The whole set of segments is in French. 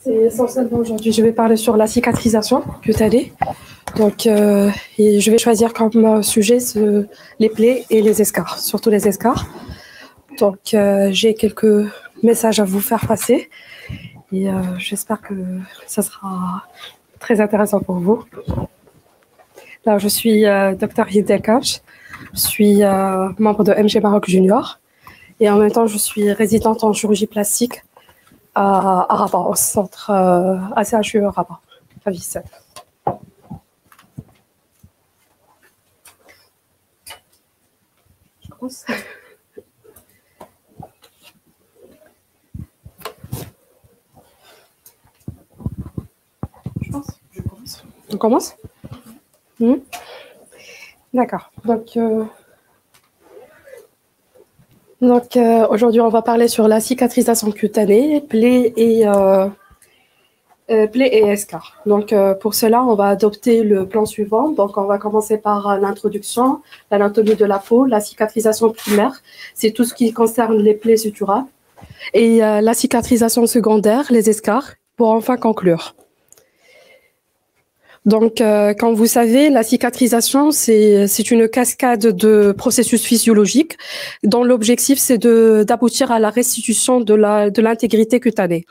C'est essentiellement aujourd'hui. Je vais parler sur la cicatrisation cutanée. Donc, et je vais choisir comme sujet les plaies et les escarres, surtout les escarres. Donc, j'ai quelques messages à vous faire passer et j'espère que ça sera très intéressant pour vous. Là, je suis Dr Hidel Kamch, je suis membre de MG Maroc Junior et en même temps, je suis résidente en chirurgie plastique à Rabat, au centre ACHU Rabat, à Vicenne. Je commence. Je commence. On commence D'accord. Donc aujourd'hui, on va parler sur la cicatrisation cutanée, plaies et escarres. Donc, pour cela, on va adopter le plan suivant. Donc, on va commencer par l'introduction, l'anatomie de la peau, la cicatrisation primaire, c'est tout ce qui concerne les plaies suturables, et la cicatrisation secondaire, les escarres, pour enfin conclure. Donc, comme vous savez, la cicatrisation, c'est une cascade de processus physiologiques dont l'objectif, c'est d'aboutir à la restitution de l'intégrité cutanée.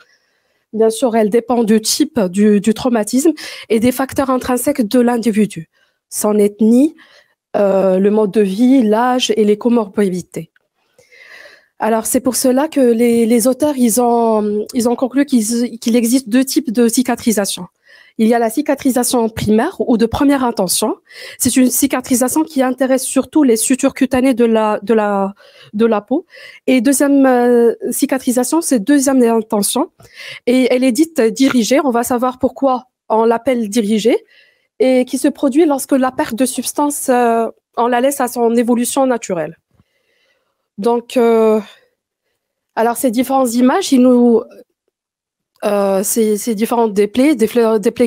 Bien sûr, elle dépend du type du traumatisme et des facteurs intrinsèques de l'individu, son ethnie, le mode de vie, l'âge et les comorbidités. Alors, c'est pour cela que les auteurs, ils ont conclu qu'il existe deux types de cicatrisation. Il y a la cicatrisation primaire ou de première intention. C'est une cicatrisation qui intéresse surtout les sutures cutanées de la peau. Et deuxième cicatrisation, c'est deuxième intention. Et elle est dite dirigée. On va savoir pourquoi on l'appelle dirigée. Et qui se produit lorsque la perte de substance, on la laisse à son évolution naturelle. Donc, alors ces différentes images, c'est différent des plaies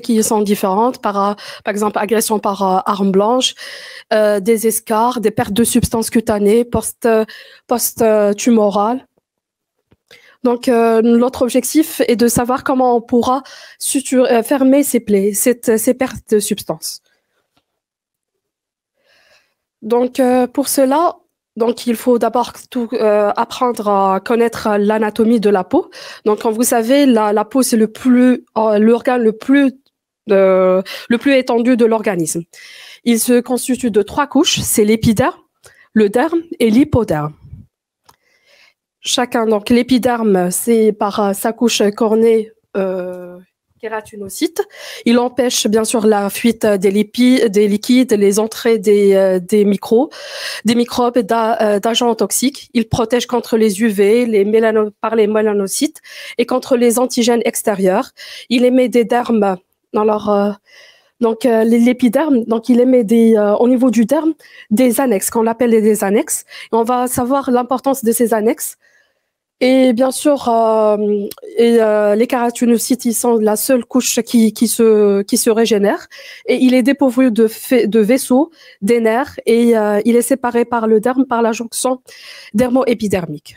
qui sont différentes, par exemple agression par arme blanche, des escarres, des pertes de substances cutanées post-tumorales. Donc, notre objectif est de savoir comment on pourra fermer ces plaies, ces pertes de substances. Donc, pour cela, il faut d'abord apprendre à connaître l'anatomie de la peau. Donc, comme vous savez, la peau, c'est l'organe le plus étendu de l'organisme. Il se constitue de 3 couches, c'est l'épiderme, le derme et l'hypoderme. Donc l'épiderme, c'est par sa couche cornée kératinocytes. Il empêche bien sûr la fuite des liquides, les entrées des microbes, d'agents toxiques. Il protège contre les UV, par les mélanocytes et contre les antigènes extérieurs. Il émet des dermes dans leur l'épiderme, donc il émet au niveau du derme des annexes, qu'on appelle des annexes. Et on va savoir l'importance de ces annexes. Et bien sûr, les kératinocytes, ils sont la seule couche qui se régénère. Et il est dépourvu de vaisseaux, des nerfs, et il est séparé par le derme, par la jonction dermo-épidermique.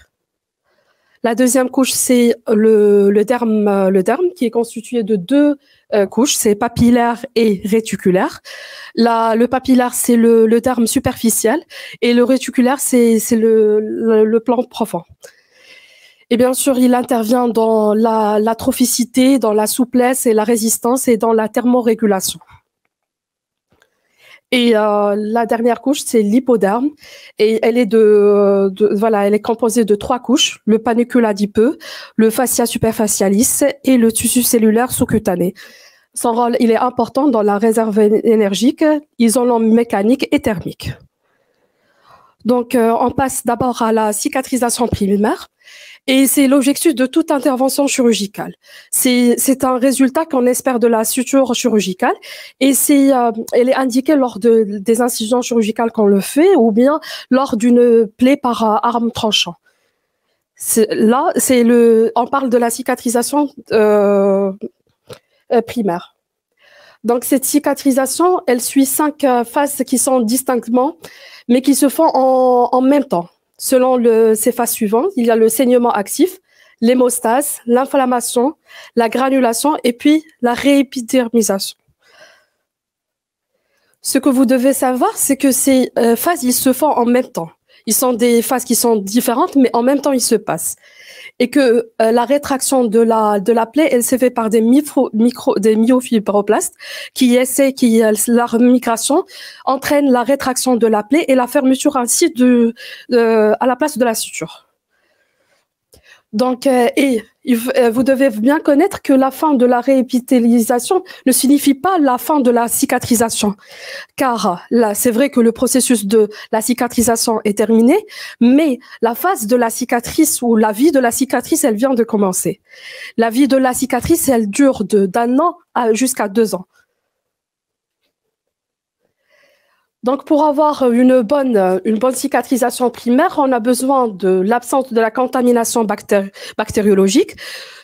La deuxième couche, c'est le derme qui est constitué de 2 couches, c'est papillaire et réticulaire. Le papillaire, c'est le derme superficiel, et le réticulaire, c'est le plan profond. Et bien sûr, il intervient dans la trophicité, dans la souplesse et la résistance et dans la thermorégulation. Et la dernière couche, c'est l'hypoderme. Et elle est elle est composée de 3 couches, le panicule adipeux, le fascia superfacialis et le tissu cellulaire sous-cutané. Son rôle, il est important dans la réserve énergique, isolant mécanique et thermique. Donc, on passe d'abord à la cicatrisation primaire. Et c'est l'objectif de toute intervention chirurgicale. C'est un résultat qu'on espère de la suture chirurgicale et elle est indiquée lors des incisions chirurgicales qu'on le fait ou bien lors d'une plaie par arme tranchant. On parle de la cicatrisation primaire. Donc cette cicatrisation, elle suit 5 phases qui sont distinctement, mais qui se font en même temps. Selon ces phases suivantes, il y a le saignement actif, l'hémostase, l'inflammation, la granulation et puis la réépidermisation. Ce que vous devez savoir, c'est que ces phases, ils se font en même temps. Ils sont des phases qui sont différentes, mais en même temps, ils se passent. Et que la rétraction de la plaie, elle se fait par des myofibroblastes leur migration entraîne la rétraction de la plaie et la fermeture ainsi à la place de la suture. Donc, vous devez bien connaître que la fin de la réépithélisation ne signifie pas la fin de la cicatrisation. Car là, c'est vrai que le processus de la cicatrisation est terminé, mais la phase de la cicatrice ou la vie de la cicatrice, elle vient de commencer. La vie de la cicatrice, elle dure d'un an jusqu'à 2 ans. Donc, pour avoir une bonne cicatrisation primaire, on a besoin de l'absence de la contamination bactériologique,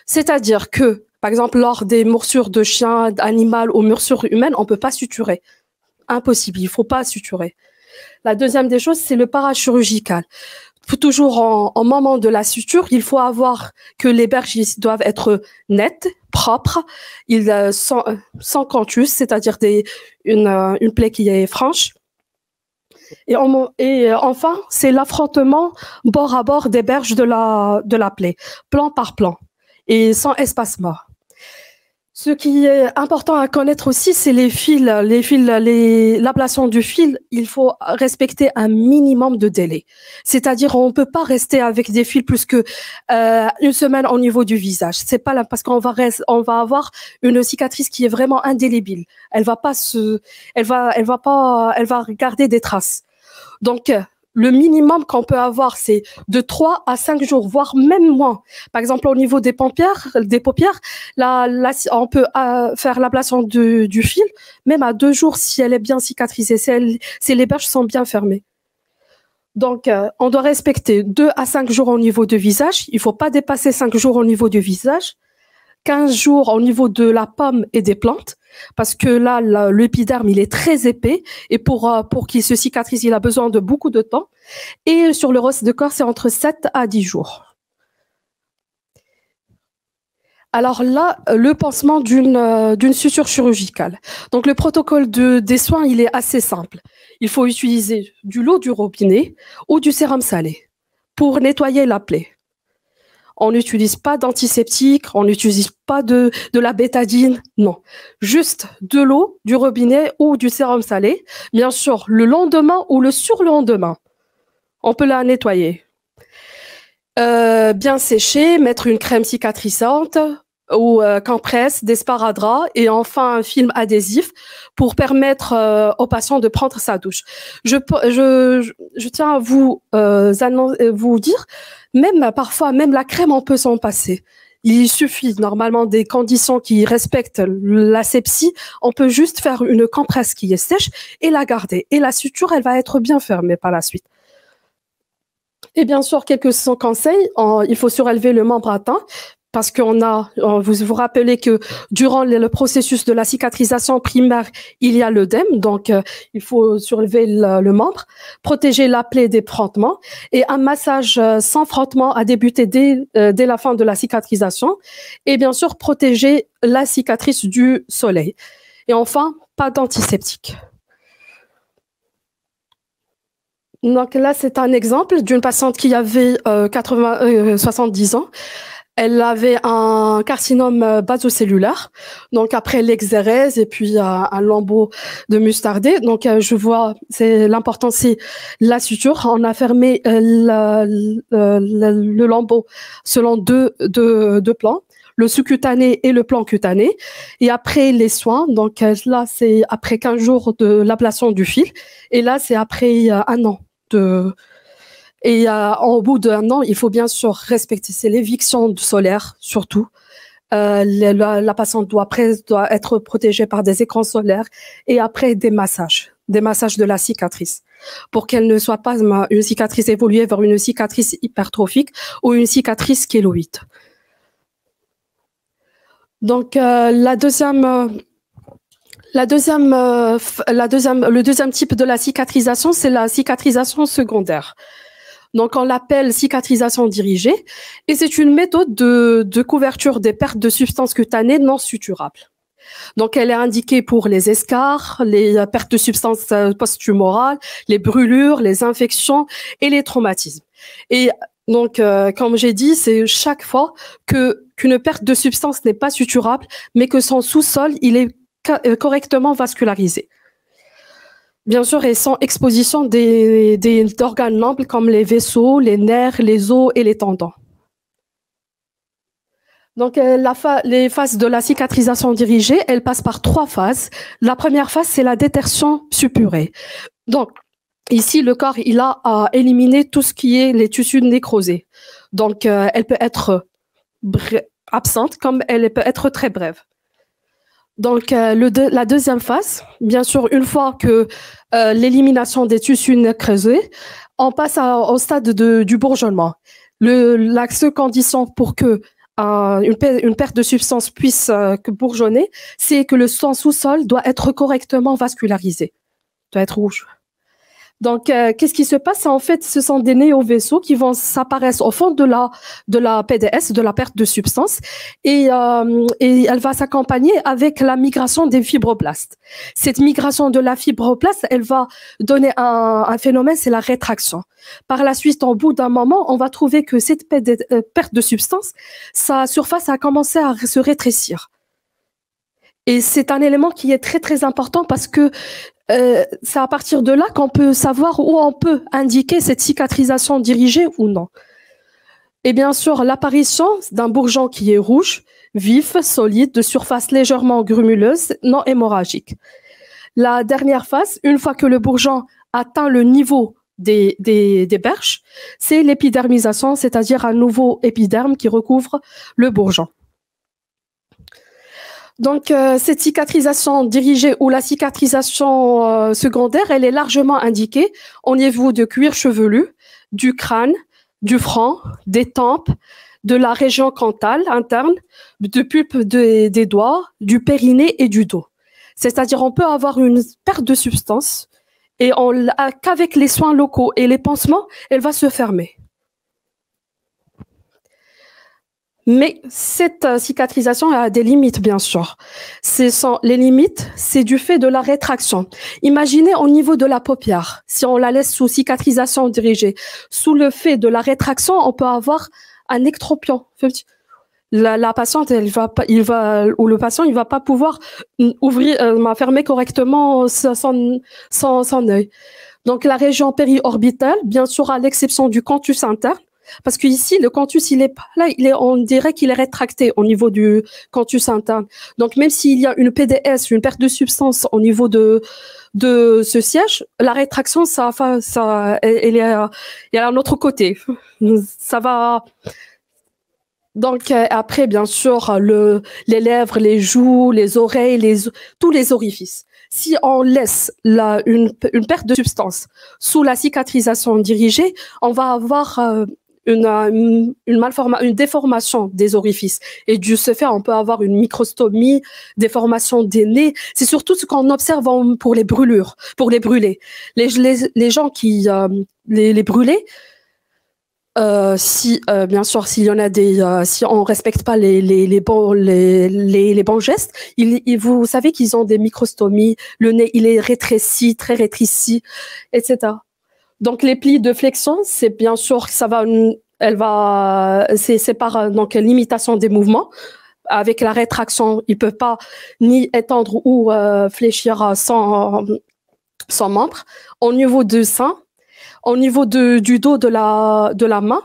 c'est-à-dire que, par exemple, lors des morsures de chiens, d'animaux ou morsures humaines, on ne peut pas suturer. Impossible, il ne faut pas suturer. La deuxième des choses, c'est le parachirurgical. Toujours en moment de la suture, il faut avoir que les berges doivent être nettes, propres, sans canthus, c'est-à-dire une plaie qui est franche. Et enfin, c'est l'affrontement bord à bord des berges de la plaie, plan par plan, et sans espacement. Ce qui est important à connaître aussi, c'est les fils, l'ablation du fil. Il faut respecter un minimum de délai. C'est-à-dire, on ne peut pas rester avec des fils plus que une semaine au niveau du visage. C'est pas là parce qu'on va avoir une cicatrice qui est vraiment indélébile. Elle va garder des traces. Donc, le minimum qu'on peut avoir, c'est de 3 à 5 jours, voire même moins. Par exemple, au niveau des paupières, on peut faire l'ablation du fil, même à 2 jours si elle est bien cicatrisée, si les berges sont bien fermées. Donc, on doit respecter 2 à 5 jours au niveau du visage. Il ne faut pas dépasser 5 jours au niveau du visage. 15 jours au niveau de la pomme et des plantes, parce que là, l'épiderme, il est très épais, et pour qu'il se cicatrise, il a besoin de beaucoup de temps. Et sur le reste de corps, c'est entre 7 à 10 jours. Alors là, le pansement d'une suture chirurgicale. Donc, le protocole des soins, il est assez simple. Il faut utiliser de l'eau du robinet ou du sérum salé pour nettoyer la plaie. On n'utilise pas d'antiseptique, on n'utilise pas de la bétadine, non. Juste de l'eau, du robinet ou du sérum salé. Bien sûr, le lendemain ou le surlendemain, on peut la nettoyer. Bien sécher, mettre une crème cicatrisante ou compresse, des sparadraps et enfin un film adhésif pour permettre au patient de prendre sa douche. Je tiens à vous dire, parfois, même la crème, on peut s'en passer. Il suffit normalement des conditions qui respectent l'asepsie. On peut juste faire une compresse qui est sèche et la garder. Et la suture, elle va être bien fermée par la suite. Et bien sûr, quelques conseils, il faut surélever le membre atteint parce vous vous rappelez que durant le processus de la cicatrisation primaire, il y a l'œdème, donc il faut surélever le membre, protéger la plaie des frottements et un massage sans frottement à débuter dès la fin de la cicatrisation et bien sûr protéger la cicatrice du soleil. Et enfin, pas d'antiseptique. Donc là, c'est un exemple d'une patiente qui avait 70 ans. Elle avait un carcinome basocellulaire, donc après l'exérèse et puis un lambeau de mustardé. Donc je vois, l'important c'est la suture. On a fermé le lambeau selon deux plans, le sous-cutané et le plan cutané. Et après les soins, donc là c'est après 15 jours de l'ablation du fil et là c'est après 1 an Et au bout d'1 an, il faut bien sûr respecter, c'est l'éviction solaire surtout. La patiente doit être protégée par des écrans solaires et après des massages de la cicatrice pour qu'elle ne soit pas une cicatrice évoluée vers une cicatrice hypertrophique ou une cicatrice kéloïde. Donc le deuxième type de la cicatrisation, c'est la cicatrisation secondaire. Donc, on l'appelle cicatrisation dirigée et c'est une méthode de couverture des pertes de substances cutanées non suturables. Donc, elle est indiquée pour les escarres, les pertes de substances post-tumorales, les brûlures, les infections et les traumatismes. Et donc, comme j'ai dit, c'est chaque fois qu'une perte de substance n'est pas suturable, mais que son sous-sol, il est correctement vascularisé. Bien sûr, et sans exposition d'organes nobles comme les vaisseaux, les nerfs, les os et les tendons. Donc, les phases de la cicatrisation dirigée, elles passent par 3 phases. La première phase, c'est la détertion suppurée. Donc, ici, le corps, il a à éliminer tout ce qui est les tissus nécrosés. Donc, elle peut être absente comme elle peut être très brève. Donc, la deuxième phase, bien sûr, une fois que l'élimination des tissus nécrosés, on passe au stade du bourgeonnement. La seule condition pour que une perte de substance puisse bourgeonner, c'est que son sous-sol doit être correctement vascularisé, doit être rouge. Donc, qu'est-ce qui se passe? En fait, ce sont des néovaisseaux qui vont s'apparaître au fond de la PDS, de la perte de substance, et elle va s'accompagner avec la migration des fibroblastes. Cette migration de la fibroblaste, elle va donner un phénomène, c'est la rétraction. Par la suite, au bout d'un moment, on va trouver que cette perte de substance, sa surface a commencé à se rétrécir. Et c'est un élément qui est très, très important parce que c'est à partir de là qu'on peut savoir où on peut indiquer cette cicatrisation dirigée ou non. Et bien sûr, l'apparition d'un bourgeon qui est rouge, vif, solide, de surface légèrement grumuleuse, non hémorragique. La dernière phase, une fois que le bourgeon atteint le niveau des berges, c'est l'épidermisation, c'est-à-dire un nouveau épiderme qui recouvre le bourgeon. Donc, cette cicatrisation dirigée ou la cicatrisation secondaire, elle est largement indiquée au niveau du cuir chevelu, du crâne, du front, des tempes, de la région caudale interne, de pulpe des doigts, du périnée et du dos. C'est-à-dire, on peut avoir une perte de substance et qu'avec les soins locaux et les pansements, elle va se fermer. Mais cette cicatrisation a des limites, bien sûr. Les limites, c'est du fait de la rétraction. Imaginez au niveau de la paupière, si on la laisse sous cicatrisation dirigée, sous le fait de la rétraction, on peut avoir un ectropion. La patiente, ou le patient, il va pas pouvoir fermer correctement son œil. Donc, la région périorbitale, bien sûr, à l'exception du canthus interne, parce que ici, le canthus, il est pas là, on dirait qu'il est rétracté au niveau du canthus interne. Donc, même s'il y a une PDS, une perte de substance au niveau de ce siège, la rétraction, elle est à un autre côté. Ça va. Donc, après, bien sûr, les lèvres, les joues, les oreilles, tous les orifices. Si on laisse une perte de substance sous la cicatrisation dirigée, on va avoir une déformation des orifices. Et du ce fait, on peut avoir une microstomie, déformation des nez. C'est surtout ce qu'on observe pour les brûlures, pour les brûlés. Les gens qui les brûlés, bien sûr, s'il y en a si on respecte pas les bons gestes, vous savez qu'ils ont des microstomies, le nez il est rétréci, très rétréci, etc. Donc les plis de flexion, c'est bien sûr que c'est par donc limitation des mouvements. Avec la rétraction, il peut pas ni étendre ou fléchir son membre. Au niveau du sein, au niveau du dos de la main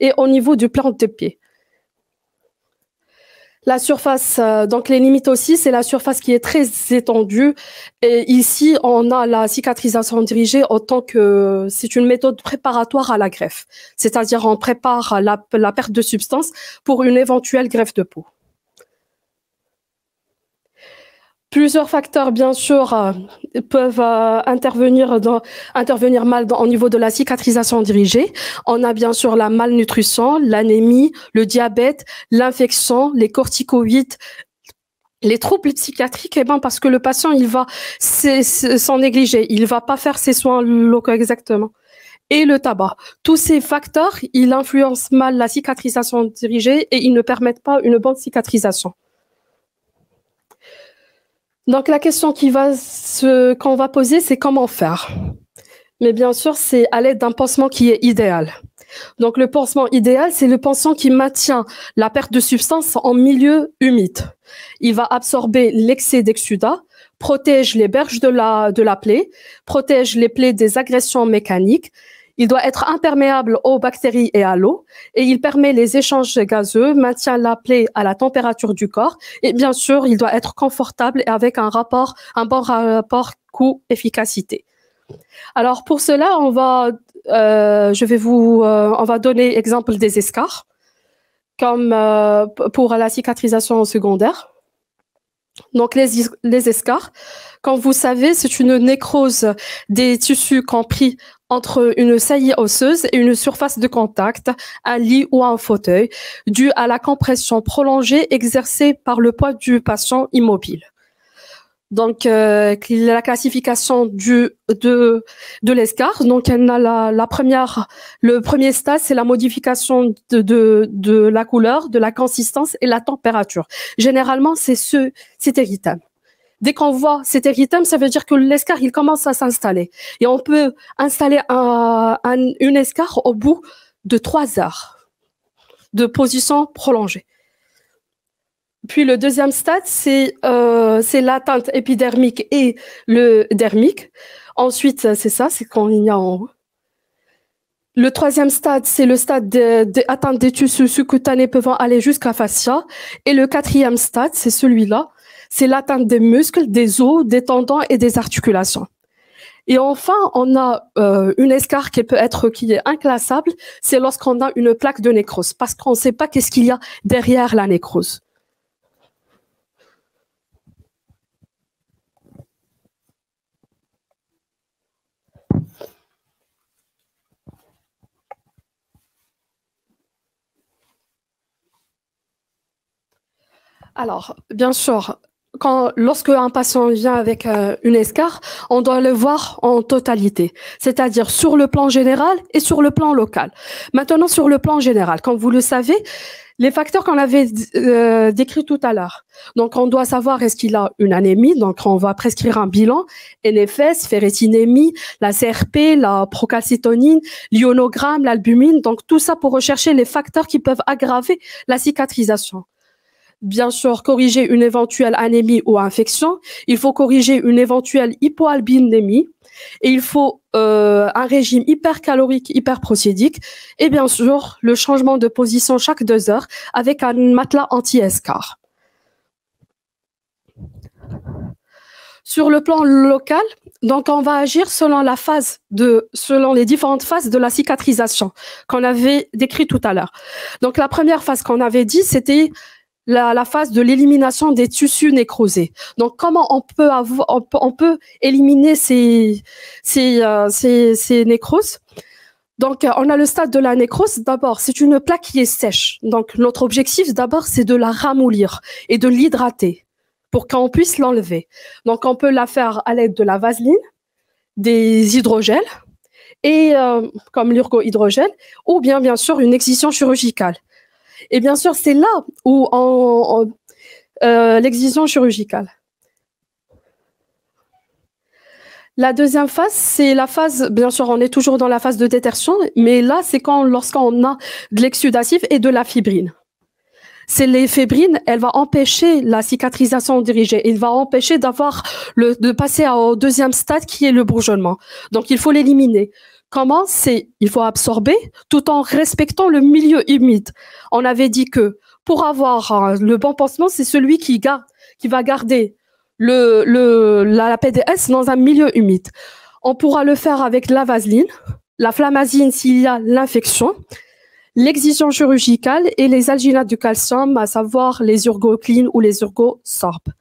et au niveau du plan de pied. La surface, donc les limites aussi, c'est la surface qui est très étendue. Et ici, on a la cicatrisation dirigée autant que c'est une méthode préparatoire à la greffe. C'est-à-dire, on prépare la perte de substance pour une éventuelle greffe de peau. Plusieurs facteurs, bien sûr, peuvent intervenir mal au niveau de la cicatrisation dirigée. On a bien sûr la malnutrition, l'anémie, le diabète, l'infection, les corticoïdes, les troubles psychiatriques, parce que le patient, il va s'en négliger, il va pas faire ses soins locaux exactement. et le tabac. Tous ces facteurs, ils influencent mal la cicatrisation dirigée et ils ne permettent pas une bonne cicatrisation. Donc la question qu'on va poser, c'est comment faire. Mais bien sûr, c'est à l'aide d'un pansement qui est idéal. Donc le pansement idéal, c'est le pansement qui maintient la perte de substance en milieu humide. Il va absorber l'excès d'exsudat, protège les berges de la plaie, protège les plaies des agressions mécaniques. Il doit être imperméable aux bactéries et à l'eau et il permet les échanges gazeux, maintient la plaie à la température du corps et bien sûr, il doit être confortable et avec un bon rapport coût-efficacité. Alors pour cela, on va donner exemple des escarres, comme pour la cicatrisation secondaire. Donc les escarres, comme vous savez, c'est une nécrose des tissus compris entre une saillie osseuse et une surface de contact, un lit ou un fauteuil, due à la compression prolongée exercée par le poids du patient immobile. Donc, la classification de l'escarre. Donc, elle a le premier stade, c'est la modification de la couleur, de la consistance et la température. Généralement, c'est érythème. Dès qu'on voit cet érythème, ça veut dire que l'escarre, il commence à s'installer. Et on peut installer une escarre au bout de 3 heures de position prolongée. Puis le deuxième stade, c'est l'atteinte épidermique et le dermique. Ensuite, c'est quand il y a en haut. Le troisième stade, c'est le stade d'atteinte des tissus sous-cutanés pouvant aller jusqu'à fascia. Et le quatrième stade, c'est celui-là, c'est l'atteinte des muscles, des os, des tendons et des articulations. Et enfin, on a une escarre qui est inclassable, c'est lorsqu'on a une plaque de nécrose, parce qu'on ne sait pas qu'est-ce qu'il y a derrière la nécrose. Alors, bien sûr, lorsque un patient vient avec une escarre, on doit le voir en totalité, c'est-à-dire sur le plan général et sur le plan local. Maintenant, sur le plan général, comme vous le savez, les facteurs qu'on avait décrits tout à l'heure. Donc, on doit savoir est-ce qu'il a une anémie, donc on va prescrire un bilan, NFS, ferritinémie, la CRP, la procalcitonine, l'ionogramme, l'albumine, donc tout ça pour rechercher les facteurs qui peuvent aggraver la cicatrisation. Bien sûr, corriger une éventuelle anémie ou infection. Il faut corriger une éventuelle hypoalbinémie. Et il faut un régime hypercalorique, hyperprocédique. Et bien sûr, le changement de position chaque 2 heures avec un matelas anti-escarre. Sur le plan local, donc on va agir selon les différentes phases de la cicatrisation qu'on avait décrit tout à l'heure. Donc la première phase qu'on avait dit, c'était la phase de l'élimination des tissus nécrosés. Donc, comment on peut éliminer ces nécroses? Donc, on a le stade de la nécrose. D'abord, c'est une plaque qui est sèche. Donc, notre objectif, d'abord, c'est de la ramollir et de l'hydrater pour qu'on puisse l'enlever. Donc, on peut la faire à l'aide de la vaseline, des hydrogels, et comme l'urgo-hydrogel, ou bien sûr, une excision chirurgicale. Et bien sûr, c'est là où l'excision chirurgicale. La deuxième phase, c'est la phase, bien sûr, on est toujours dans la phase de détertion, mais là, c'est lorsqu'on a de l'exsudatif et de la fibrine. C'est les fibrines, elle va empêcher la cicatrisation dirigée. Il va empêcher de passer au deuxième stade qui est le bourgeonnement. Donc, il faut l'éliminer. Comment? Il faut absorber tout en respectant le milieu humide. On avait dit que pour avoir le bon pansement, c'est celui qui va garder la PDS dans un milieu humide. On pourra le faire avec la vaseline, la flamazine s'il y a l'infection, l'excision chirurgicale et les alginates du calcium, à savoir les urgoclines ou les urgosorbes.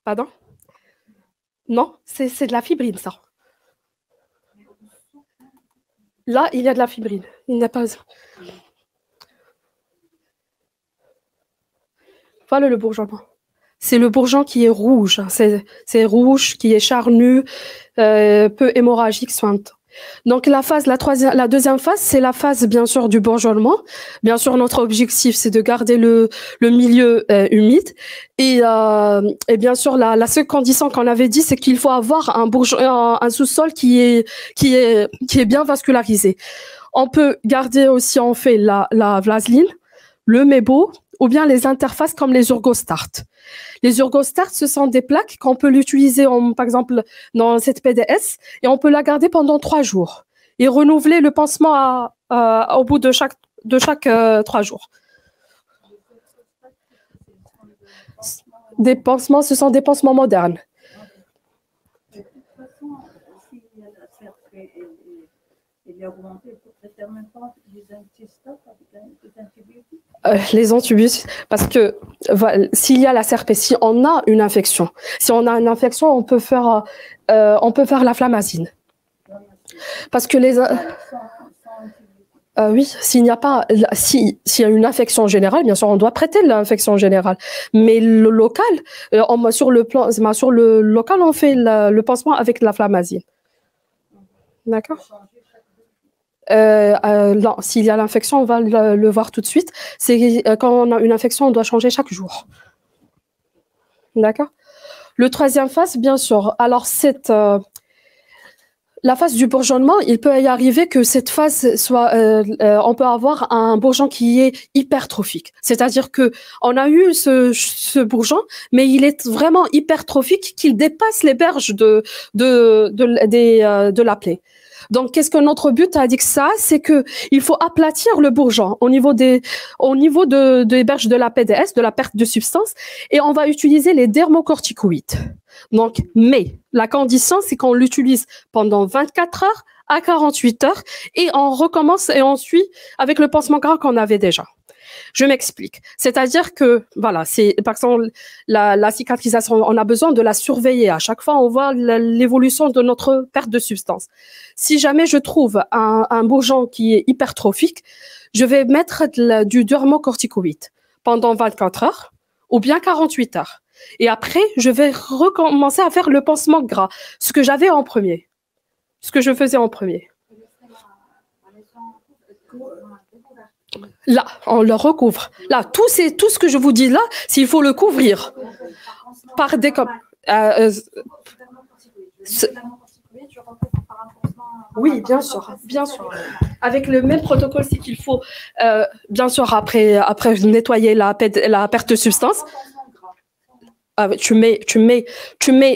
Pardon? Non, c'est de la fibrine, ça. Là, il y a de la fibrine. Il n'y a pas... Voilà le bourgeonnement. C'est le bourgeon qui est rouge. C'est rouge, qui est charnu, peu hémorragique, sointe. Donc la deuxième phase, c'est la phase bien sûr du bourgeonnement. Bien sûr, notre objectif, c'est de garder le milieu humide. Et bien sûr, la seule condition qu'on avait dit, c'est qu'il faut avoir un sous-sol qui est bien vascularisé. On peut garder aussi, on fait la vaseline, le mébo, ou bien les interfaces comme les Urgostart. Les Urgostart, ce sont des plaques qu'on peut l'utiliser, par exemple, dans cette PDS, et on peut la garder pendant 3 jours et renouveler le pansement au bout de chaque 3 jours. Des pansements, ce sont des pansements modernes. Les antibiotiques, parce que voilà, s'il y a la CRP, si on a une infection, on peut faire la flamazine. Parce que oui, s'il y a une infection générale, bien sûr, on doit traiter l'infection générale. Mais le local, sur le local, on fait le pansement avec la flamazine. D'accord? Non, s'il y a l'infection, on va le voir tout de suite. C'est quand on a une infection, on doit changer chaque jour. D'accord? Le troisième phase, bien sûr. Alors, la phase du bourgeonnement, il peut y arriver que cette phase soit, on peut avoir un bourgeon qui est hypertrophique. C'est-à-dire que on a eu ce bourgeon, mais il est vraiment hypertrophique qu'il dépasse les berges de la plaie. Donc, qu'est-ce que notre but a dit que ça, c'est que il faut aplatir le bourgeon au niveau des berges de la PDS, de la perte de substance, et on va utiliser les dermocorticoïdes. Donc, mais la condition, c'est qu'on l'utilise pendant 24 heures à 48 heures et on recommence et on suit avec le pansement gras qu'on avait déjà. Je m'explique. C'est-à-dire que, voilà, par exemple, la cicatrisation, on a besoin de la surveiller. À chaque fois, on voit l'évolution de notre perte de substance. Si jamais je trouve un bourgeon qui est hypertrophique, je vais mettre du dermocorticoïde pendant 24 heures ou bien 48 heures. Et après, je vais recommencer à faire le pansement gras, ce que je faisais en premier. Là, on le recouvre. Là, tout ce que je vous dis là, s'il faut le couvrir par des oui, bien sûr. Avec le même protocole, c'est qu'il faut, bien sûr, après nettoyer la perte de substance. Tu mets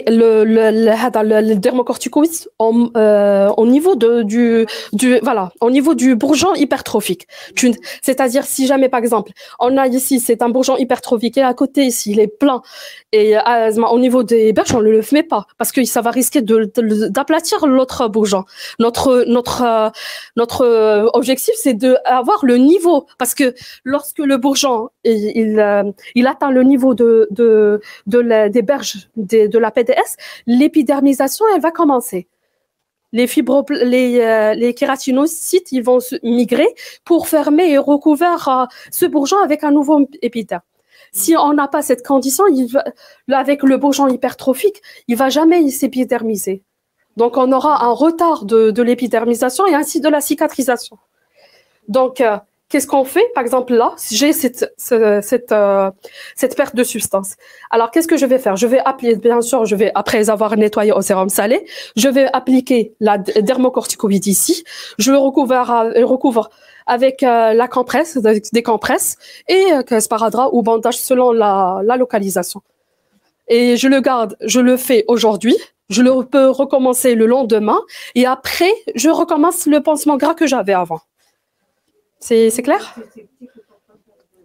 le dermocorticoïde au niveau au niveau du bourgeon hypertrophique. C'est-à-dire si jamais par exemple on a ici c'est un bourgeon hypertrophique et à côté ici il est plein et au niveau des berges on ne le met pas parce que ça va risquer d'aplatir l'autre bourgeon. Notre objectif c'est de avoir le niveau parce que lorsque le bourgeon il atteint le niveau des berges de la PDS, l'épidermisation, elle va commencer. Les kératinocytes, ils vont migrer pour fermer et recouvrir ce bourgeon avec un nouveau épiderme. Si on n'a pas cette condition, avec le bourgeon hypertrophique, il va jamais s'épidermiser. Donc, on aura un retard de l'épidermisation et ainsi de la cicatrisation. Donc, qu'est-ce qu'on fait? Par exemple, là, j'ai cette perte de substance. Alors, qu'est-ce que je vais faire? Je vais appliquer, bien sûr, après avoir nettoyé au sérum salé, je vais appliquer la dermocorticoïde ici. Je le recouvre avec la compresse, des compresses et sparadrap ou bandage selon la localisation. Et je le garde, je le fais aujourd'hui. Je peux recommencer le lendemain et après, je recommence le pansement gras que j'avais avant. C'est clair?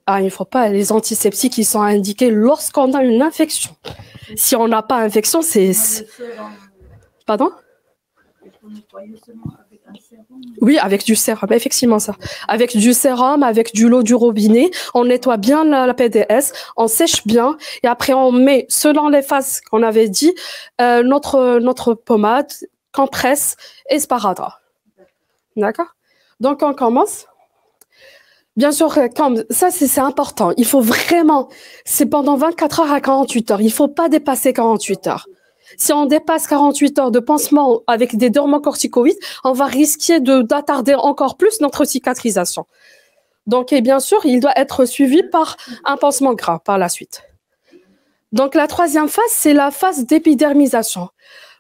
Ah, il ne faut pas. Les antiseptiques, ils sont indiqués lorsqu'on a une infection. Si on n'a pas d'infection, c'est... Pardon? Oui, avec du sérum, effectivement ça. Avec du sérum, avec de l'eau du robinet, on nettoie bien la PDS, on sèche bien et après on met, selon les phases qu'on avait dit, notre pommade, compresse et sparadrap. D'accord? Donc on commence. Bien sûr, comme ça, c'est important. Il faut vraiment, c'est pendant 24 heures à 48 heures. Il ne faut pas dépasser 48 heures. Si on dépasse 48 heures de pansement avec des dermocorticoïdes, on va risquer d'attarder encore plus notre cicatrisation. Donc, et bien sûr, il doit être suivi par un pansement gras par la suite. Donc, la troisième phase, c'est la phase d'épidermisation.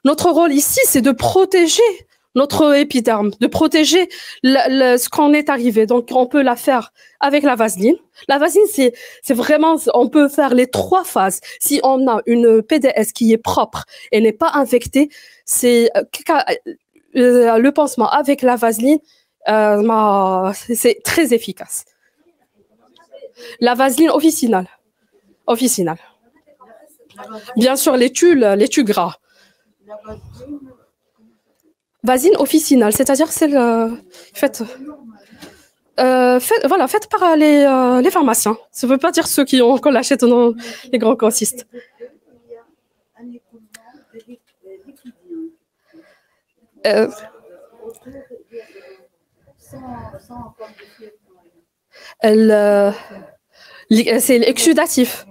Notre rôle ici, c'est de protéger notre épiderme, de protéger ce qu'on est arrivé. Donc, on peut la faire avec la vaseline. La vaseline, c'est vraiment, on peut faire les 3 phases. Si on a une PDS qui est propre et n'est pas infectée, c'est le pansement avec la vaseline, c'est très efficace. La vaseline officinale. Officinale. Bien sûr, les tubes gras. Vaseline officinale, c'est-à-dire c'est faite par les pharmaciens. Ça ne veut pas dire ceux qu'on l'achète dans les grands grossistes. C'est exudatif.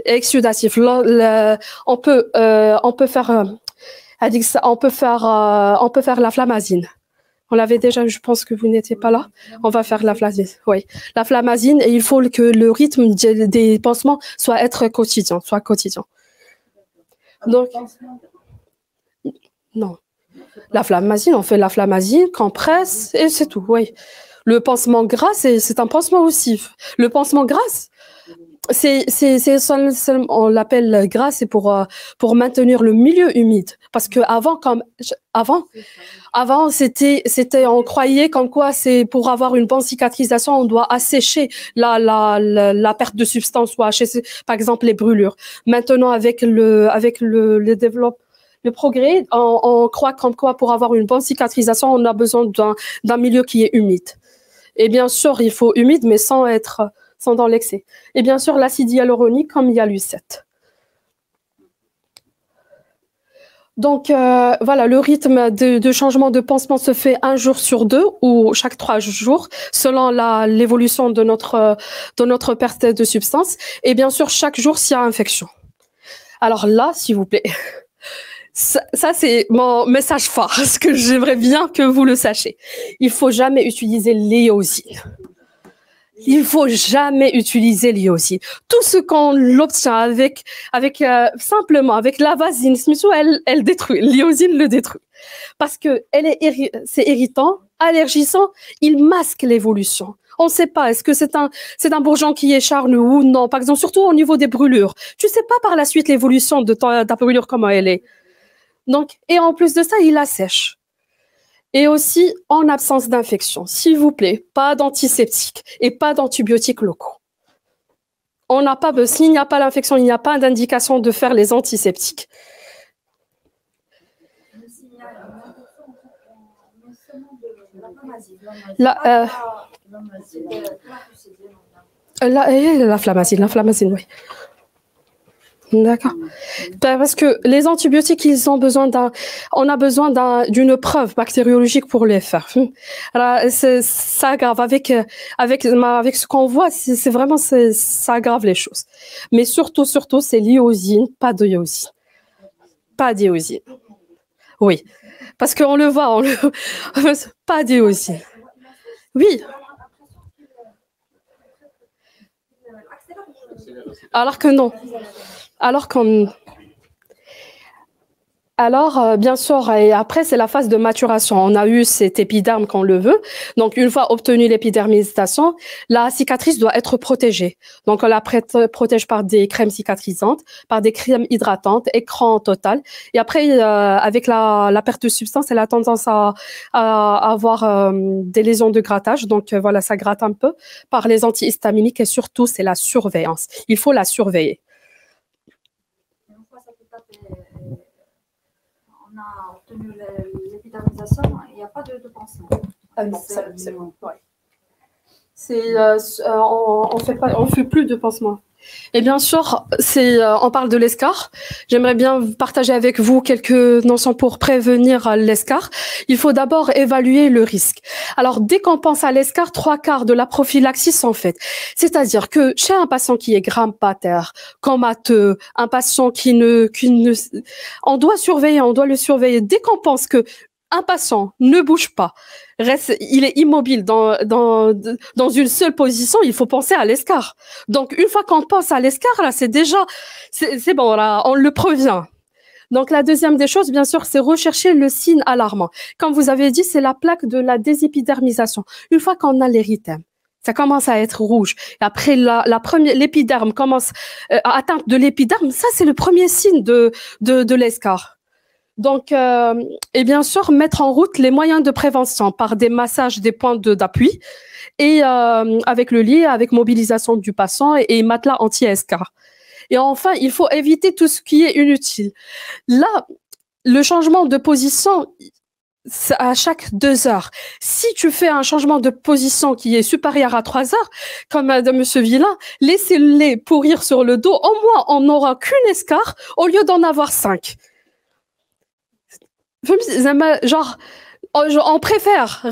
Exudatif. On peut faire la flamazine. On l'avait déjà, je pense que vous n'étiez pas là. On va faire la flamazine. Oui, la flamazine, et il faut que le rythme des pansements soit quotidien. Donc, non. La flamazine, on fait la flamazine, compresse, et c'est tout, oui. Le pansement gras, c'est un pansement aussi. Le pansement gras, on l'appelle gras, c'est pour maintenir le milieu humide. Parce que avant, on croyait comme quoi c'est pour avoir une bonne cicatrisation, on doit assécher la perte de substance ou assécher, par exemple, les brûlures. Maintenant, avec le développement, le progrès, on croit comme quoi pour avoir une bonne cicatrisation, on a besoin d'un milieu qui est humide. Et bien sûr, il faut humide, mais sans dans l'excès. Et bien sûr, l'acide hyaluronique comme Hyalus-7. Donc, voilà, le rythme de changement de pansement se fait 1 jour sur 2 ou chaque 3 jours, selon l'évolution de notre perte de substance. Et bien sûr, chaque jour, s'il y a infection. Alors là, s'il vous plaît, ça c'est mon message phare, parce que j'aimerais bien que vous le sachiez. Il faut jamais utiliser l'éosine. Il faut jamais utiliser l'hyosine. Tout ce qu'on l'obtient simplement avec la vaseline, elle détruit. L'hyosine le détruit. Parce que c'est irritant, allergisant, il masque l'évolution. On ne sait pas, est-ce que c'est un bourgeon qui est charnu ou non. Par exemple, surtout au niveau des brûlures. Tu ne sais pas par la suite l'évolution de ta brûlure, comment elle est. Donc, et en plus de ça, il assèche. Et aussi, en absence d'infection, s'il vous plaît, pas d'antiseptiques et pas d'antibiotiques locaux. S'il n'y a pas l'infection, il n'y a pas d'indication de faire les antiseptiques. La flamazine, oui. D'accord. Parce que les antibiotiques, on a besoin d'une preuve bactériologique pour les faire. Alors, ça aggrave avec ce qu'on voit, c'est vraiment, ça aggrave les choses. Mais surtout, c'est l'iosine, pas de iosine. Pas d'iosine. Oui. Parce qu'on le voit, pas d'iosine. Oui. Alors que non. Alors, bien sûr, et après, c'est la phase de maturation. On a eu cet épiderme qu'on le veut. Donc, une fois obtenue l'épidermisation, la cicatrice doit être protégée. Donc, on la protège par des crèmes cicatrisantes, par des crèmes hydratantes, écran total. Et après, avec la perte de substance, elle a tendance à avoir des lésions de grattage. Donc, voilà, ça gratte un peu par les antihistaminiques. Et surtout, c'est la surveillance. Il faut la surveiller. On a obtenu l'épidermisation, il n'y a pas de pansement. C'est bon. Ouais. On fait plus de pansement. Et bien sûr, on parle de l'escar. J'aimerais bien partager avec vous quelques notions pour prévenir l'escar. Il faut d'abord évaluer le risque. Alors, dès qu'on pense à l'escar, 3/4 de la prophylaxie sont faites. C'est-à-dire que chez un patient qui est gram-pater, comateux, un patient qui ne, on doit le surveiller. Dès qu'on pense que un patient ne bouge pas, il est immobile dans une seule position, il faut penser à l'escar. Donc, une fois qu'on pense à l'escar, là, c'est bon, là, on le prévient. Donc, la deuxième des choses, bien sûr, c'est rechercher le signe alarmant. Comme vous avez dit, c'est la plaque de la désépidermisation. Une fois qu'on a l'érythème, ça commence à être rouge. Et après, l'épiderme commence à atteindre de l'épiderme. Ça, c'est le premier signe de l'escar. Donc, et bien sûr, mettre en route les moyens de prévention par des massages des points d'appui et avec le lit, avec mobilisation du patient et matelas anti-escar. Et enfin, il faut éviter tout ce qui est inutile. Là, le changement de position, c'est à chaque 2 heures. Si tu fais un changement de position qui est supérieur à 3 heures, comme Monsieur Villain, laissez-les pourrir sur le dos. Au moins, on n'aura qu'une escar au lieu d'en avoir 5. Genre, on préfère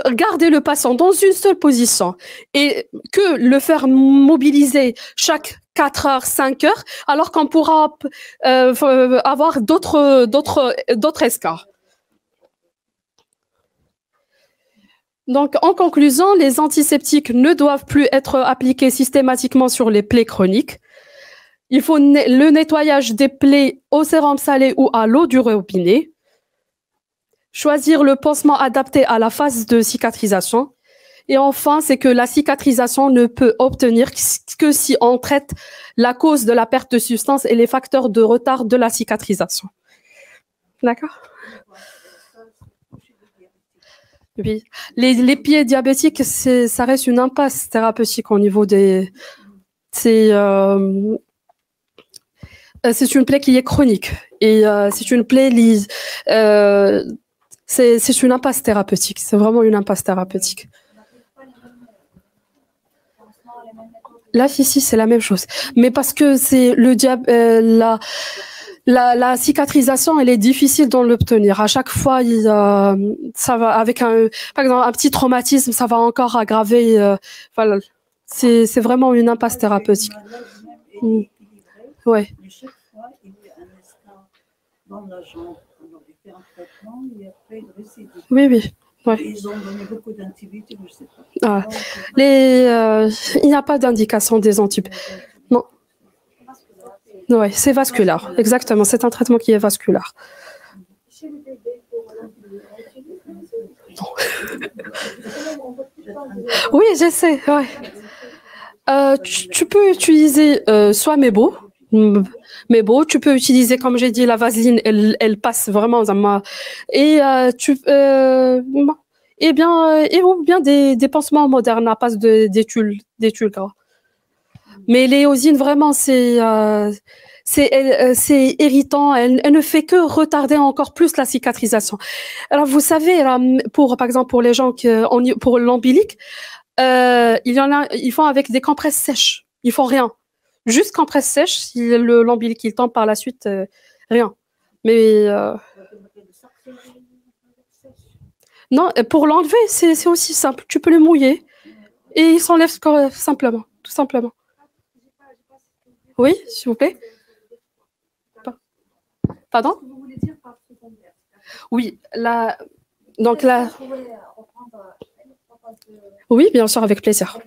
garder le patient dans une seule position et que le faire mobiliser chaque 4 heures, 5 heures, alors qu'on pourra avoir d'autres escars. Donc, en conclusion, les antiseptiques ne doivent plus être appliqués systématiquement sur les plaies chroniques. Il faut le nettoyage des plaies au sérum salé ou à l'eau du robinet. Choisir le pansement adapté à la phase de cicatrisation. Et enfin, c'est que la cicatrisation ne peut obtenir que si on traite la cause de la perte de substance et les facteurs de retard de la cicatrisation. D'accord ? Oui. Les pieds diabétiques, ça reste une impasse thérapeutique au niveau des... C'est une plaie qui est chronique. Et c'est une plaie lise. C'est une impasse thérapeutique. C'est vraiment une impasse thérapeutique. Là, ici, c'est la même chose. Mais parce que c'est la cicatrisation, elle est difficile d'en l'obtenir. À chaque fois, ça va avec par exemple, un petit traumatisme, ça va encore aggraver. Voilà. C'est vraiment une impasse thérapeutique. Ouais. Dans la jambe, on avait fait un traitement et après une récidive. Oui, oui. Ouais. Ils ont donné beaucoup d'antibiotiques, je ne sais pas. Ah. Il n'y a pas d'indication des antibiotiques. Non. Oui, c'est vasculaire. Exactement, c'est un traitement qui est vasculaire. Oui, j'essaie. Ouais. Tu peux utiliser soit Mebo. Mais bon, tu peux utiliser, comme j'ai dit, la vaseline, elle passe vraiment. Et ou bien des pansements modernes à base d'étules gras. Mais l'éosine, vraiment, c'est irritant. Elle ne fait que retarder encore plus la cicatrisation. Alors, vous savez, là, par exemple, pour les gens pour l'ombilique, ils font avec des compresses sèches. Ils font rien. Juste compresse sèche, si l'ombilique il tombe par la suite, rien. Mais non, pour l'enlever, c'est aussi simple. Tu peux le mouiller et il s'enlève simplement, tout simplement. Oui, s'il vous plaît. Pardon? Oui, donc là. Oui, bien sûr, avec plaisir.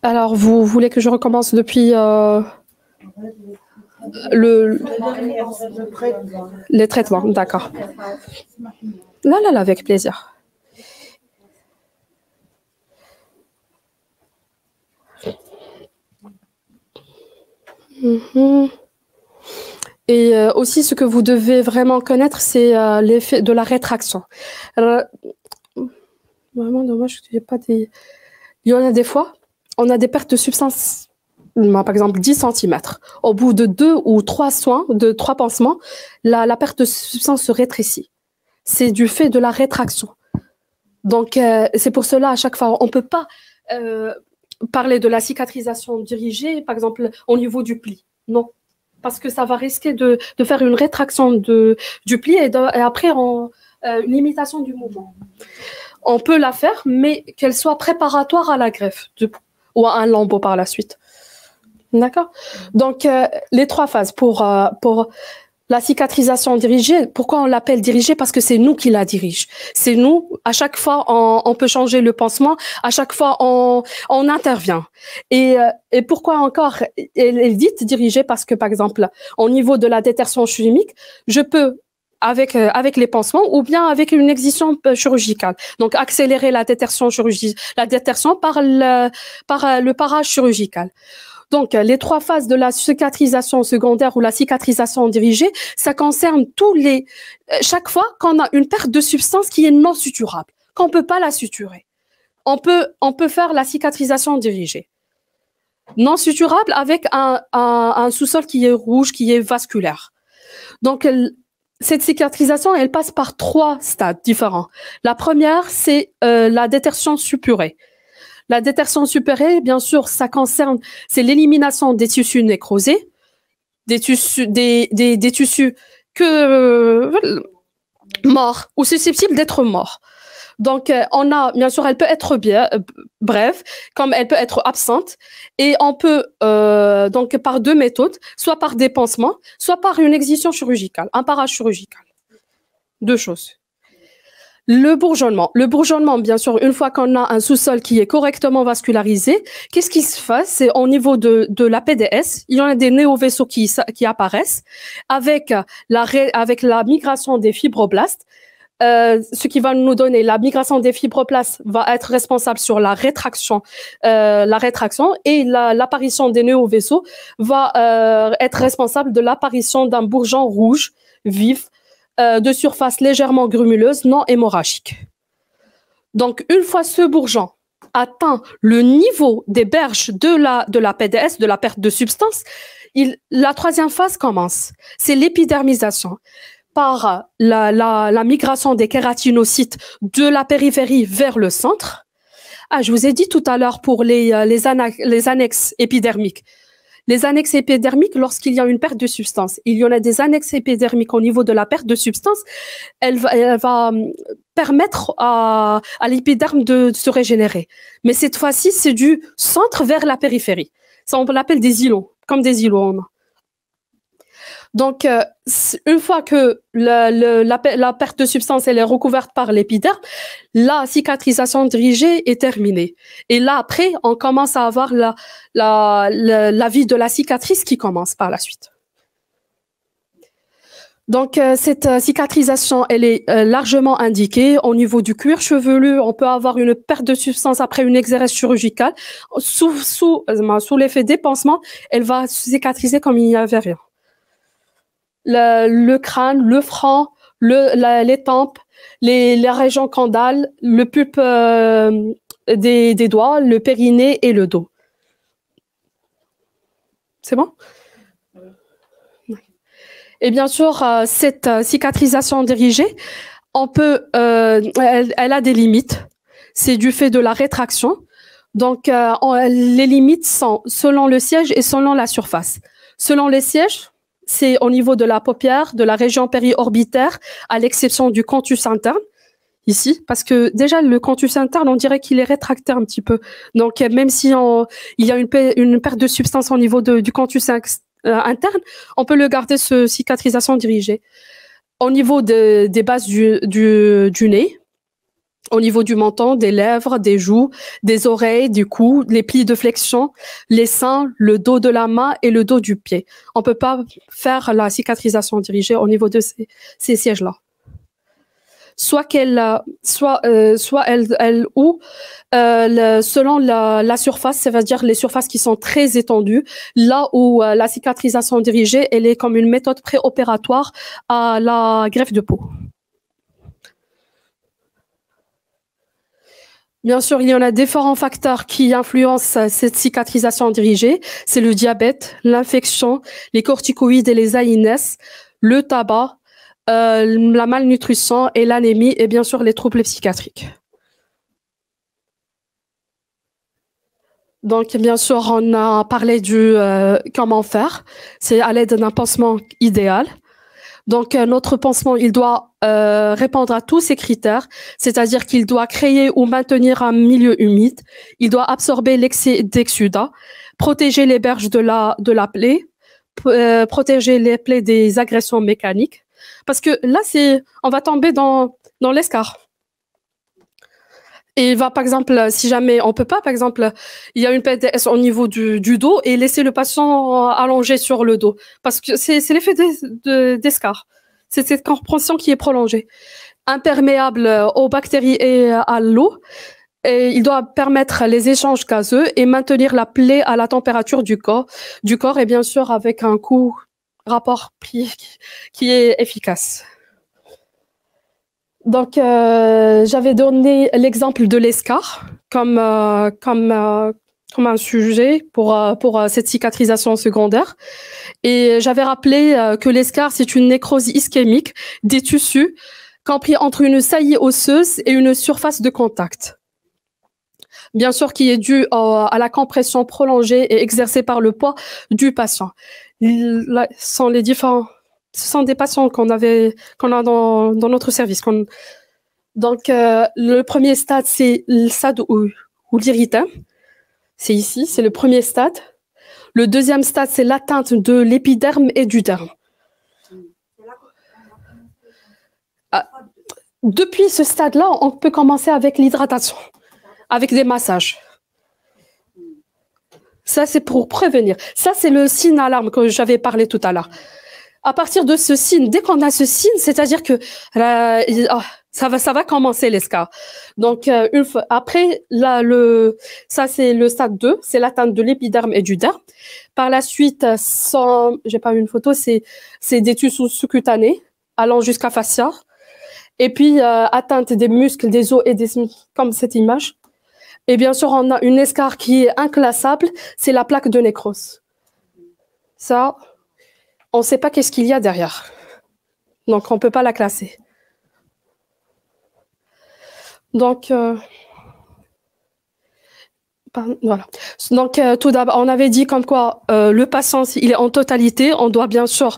Alors, vous voulez que je recommence depuis les traitements, d'accord. Là, avec plaisir. Et aussi, ce que vous devez vraiment connaître, c'est l'effet de la rétraction. Alors, vraiment dommage que tu n'aies pas des Il y en a des fois, on a des pertes de substance, par exemple 10 centimètres. Au bout de 2 ou 3 soins, de 3 pansements, la perte de substance se rétrécit. C'est du fait de la rétraction. Donc, c'est pour cela, à chaque fois, on ne peut pas parler de la cicatrisation dirigée, par exemple, au niveau du pli. Non, parce que ça va risquer de faire une rétraction du pli et après, une limitation du mouvement. On peut la faire, mais qu'elle soit préparatoire à la greffe ou à un lambeau par la suite. D'accord? Donc, les 3 phases pour la cicatrisation dirigée. Pourquoi on l'appelle dirigée? Parce que c'est nous qui la dirige. C'est nous, à chaque fois, on peut changer le pansement, à chaque fois, on intervient. Et pourquoi encore elle est dite dirigée? Parce que, par exemple, au niveau de la détertion chimique, je peux avec les pansements ou bien avec une excision chirurgicale. Donc, accélérer la détertion par le parage chirurgical. Donc, les 3 phases de la cicatrisation secondaire ou la cicatrisation dirigée, ça concerne chaque fois qu'on a une perte de substance qui est non suturable, qu'on peut pas la suturer. On peut faire la cicatrisation dirigée. Non suturable avec un sous-sol qui est rouge, qui est vasculaire. Donc, cette cicatrisation, elle passe par 3 stades différents. La première, c'est la détertion suppurée. La détertion suppurée, bien sûr, c'est l'élimination des tissus nécrosés, des tissus morts ou susceptibles d'être morts. Donc, bien sûr, elle peut être brève, comme elle peut être absente, et on peut, donc, par 2 méthodes, soit par des pansements, soit par une excision chirurgicale, un parage chirurgical. 2 choses. Le bourgeonnement, bien sûr, une fois qu'on a un sous-sol qui est correctement vascularisé, qu'est-ce qui se passe? C'est au niveau de la PDS, il y en a des néovaisseaux qui apparaissent avec la migration des fibroblastes. Ce qui va nous donner la migration des fibroblastes va être responsable sur la rétraction et l'apparition des néovaisseaux va être responsable de l'apparition d'un bourgeon rouge vif de surface légèrement grumuleuse, non hémorragique. Donc, une fois ce bourgeon atteint le niveau des berges de la PDS, de la perte de substance, la 3e phase commence. C'est l'épidermisation. Par la migration des kératinocytes de la périphérie vers le centre. Je vous ai dit tout à l'heure pour les annexes épidermiques. Les annexes épidermiques, lorsqu'il y a une perte de substance, il y en a des annexes épidermiques au niveau de la perte de substance, elle va permettre à l'épiderme de se régénérer. Mais cette fois-ci, c'est du centre vers la périphérie. Ça, on l'appelle des îlots, comme des îlots. Donc, une fois que la perte de substance elle est recouverte par l'épiderme, la cicatrisation dirigée est terminée. Et là, après, on commence à avoir la vie de la cicatrice qui commence par la suite. Donc, cette cicatrisation, elle est largement indiquée. Au niveau du cuir chevelu, on peut avoir une perte de substance après une exérèse chirurgicale. Sous l'effet des pansements, elle va cicatriser comme il n'y avait rien. Le crâne, le front, les tempes, les régions caudales, le pulpe des doigts, le périnée et le dos. C'est bon? Et bien sûr, cette cicatrisation dirigée, elle a des limites. C'est du fait de la rétraction. Donc, les limites sont selon le siège et selon la surface. Selon les sièges, c'est au niveau de la paupière, de la région périorbitaire, à l'exception du canthus interne, ici, parce que déjà, le canthus interne, on dirait qu'il est rétracté un petit peu. Donc, même si il y a une perte de substance au niveau du canthus interne, on peut le garder cicatrisation dirigée. Au niveau des bases du nez, au niveau du menton, des lèvres, des joues, des oreilles, du cou, les plis de flexion, les seins, le dos de la main et le dos du pied. On peut pas faire la cicatrisation dirigée au niveau de ces sièges-là. Soit selon la surface, c'est-à-dire les surfaces qui sont très étendues, là où la cicatrisation dirigée, elle est comme une méthode préopératoire à la greffe de peau. Bien sûr, il y en a différents facteurs qui influencent cette cicatrisation dirigée. C'est le diabète, l'infection, les corticoïdes et les AINS, le tabac, la malnutrition et l'anémie et bien sûr les troubles psychiatriques. Donc, bien sûr, on a parlé du comment faire. C'est à l'aide d'un pansement idéal. Donc, notre pansement, il doit répondre à tous ces critères, c'est-à-dire qu'il doit créer ou maintenir un milieu humide, il doit absorber l'excès d'exsudat, protéger les berges de la plaie, protéger les plaies des agressions mécaniques. Parce que là, on va tomber dans l'escar. Et par exemple, si jamais on peut pas, par exemple, il y a une PDS au niveau du dos et laisser le patient allongé sur le dos. Parce que c'est l'effet d'escar. C'est cette compression qui est prolongée. Imperméable aux bactéries et à l'eau. Et il doit permettre les échanges gazeux et maintenir la plaie à la température du corps et bien sûr avec un coût rapport prix qui est efficace. Donc, j'avais donné l'exemple de l'escar comme un sujet pour cette cicatrisation secondaire. Et j'avais rappelé que l'escar, c'est une nécrose ischémique des tissus compris entre une saillie osseuse et une surface de contact. Bien sûr, qui est due à la compression prolongée et exercée par le poids du patient. Ce sont des patients qu'on a dans notre service. Donc, le premier stade, c'est le stade où l'irritant. C'est ici, c'est le premier stade. Le deuxième stade, c'est l'atteinte de l'épiderme et du derme. Depuis ce stade-là, on peut commencer avec l'hydratation, avec des massages. Ça, c'est pour prévenir. Ça, c'est le signe alarme que j'avais parlé tout à l'heure. À partir de ce signe, dès qu'on a ce signe, c'est-à-dire que ça va commencer l'escar. Donc, après, là, ça, c'est le stade 2, c'est l'atteinte de l'épiderme et du derme. Par la suite, j'ai pas eu une photo, c'est des tissus sous-cutanés allant jusqu'à fascia. Et puis, atteinte des muscles, des os et comme cette image. Et bien sûr, on a une escar qui est inclassable, c'est la plaque de nécrose. Ça, on ne sait pas qu'est-ce qu'il y a derrière. Donc, on ne peut pas la classer. Donc, voilà. Donc, tout d'abord, on avait dit comme quoi le patient, il est en totalité. On doit bien sûr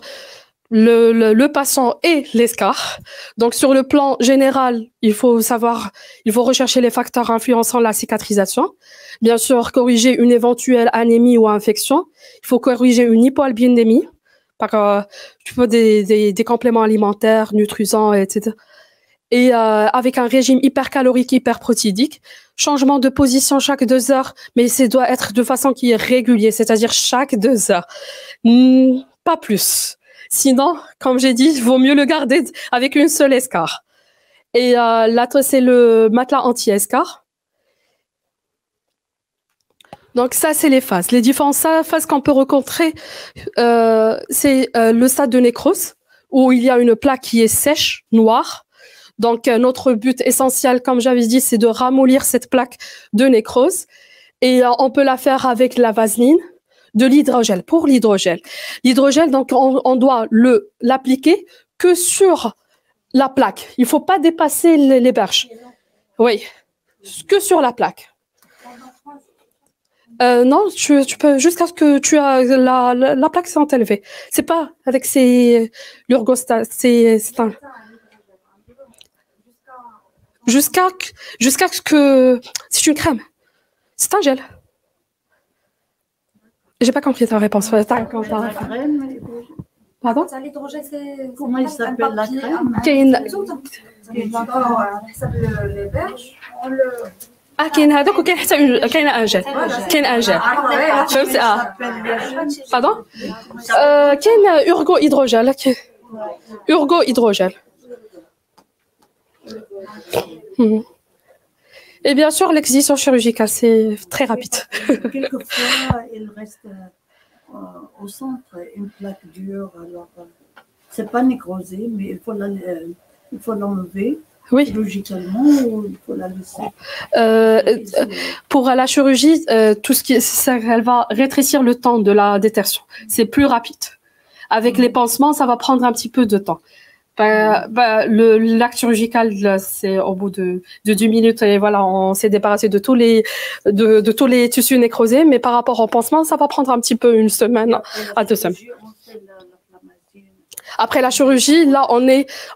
le patient et l'escar. Donc, sur le plan général, il faut rechercher les facteurs influençant la cicatrisation. Bien sûr, corriger une éventuelle anémie ou infection. Il faut corriger une hypoalbinémie par des compléments alimentaires, nutrisants, etc. Et avec un régime hypercalorique, hyperprotidique. Changement de position chaque 2 heures, mais ça doit être de façon qui est régulière, c'est-à-dire chaque 2 heures. Pas plus. Sinon, comme j'ai dit, il vaut mieux le garder avec une seule escar. Et là, c'est le matelas anti-escar. Donc ça, c'est les phases. Les différentes phases qu'on peut rencontrer, c'est le stade de nécrose, où il y a une plaque qui est sèche, noire. Donc notre but essentiel, comme j'avais dit, c'est de ramollir cette plaque de nécrose. Et on peut la faire avec la vaseline, de l'hydrogel. Pour l'hydrogel, donc on doit l'appliquer que sur la plaque. Il faut pas dépasser les berges. Oui, que sur la plaque. Non, tu peux jusqu'à ce que tu as la plaque sans élevée. C'est pas avec l'urgostat, c'est un jusqu'à ce que c'est une crème. C'est un gel. J'ai pas compris ta réponse. Pardon? Comment il s'appelle la crème? كاين هذاك وكاين حتى كاين انجل فهمت باردون كاين urgo hydrogel et bien sûr l'excision chirurgicale c'est très rapide. Quelquefois il reste au centre une plaque dure, alors c'est pas nécrosé mais il faut l'enlever Oui. Chirurgicalement, ou il faut la laisser? Pour la chirurgie, tout ce qui elle va rétrécir le temps de la détertion. C'est plus rapide. Avec les pansements, ça va prendre un petit peu de temps. L'acte chirurgical, c'est au bout de 10 minutes et voilà, on s'est débarrassé de tous les tissus nécrosés. Mais par rapport au pansement, ça va prendre un petit peu, une semaine à 2 semaines. Après la chirurgie, là,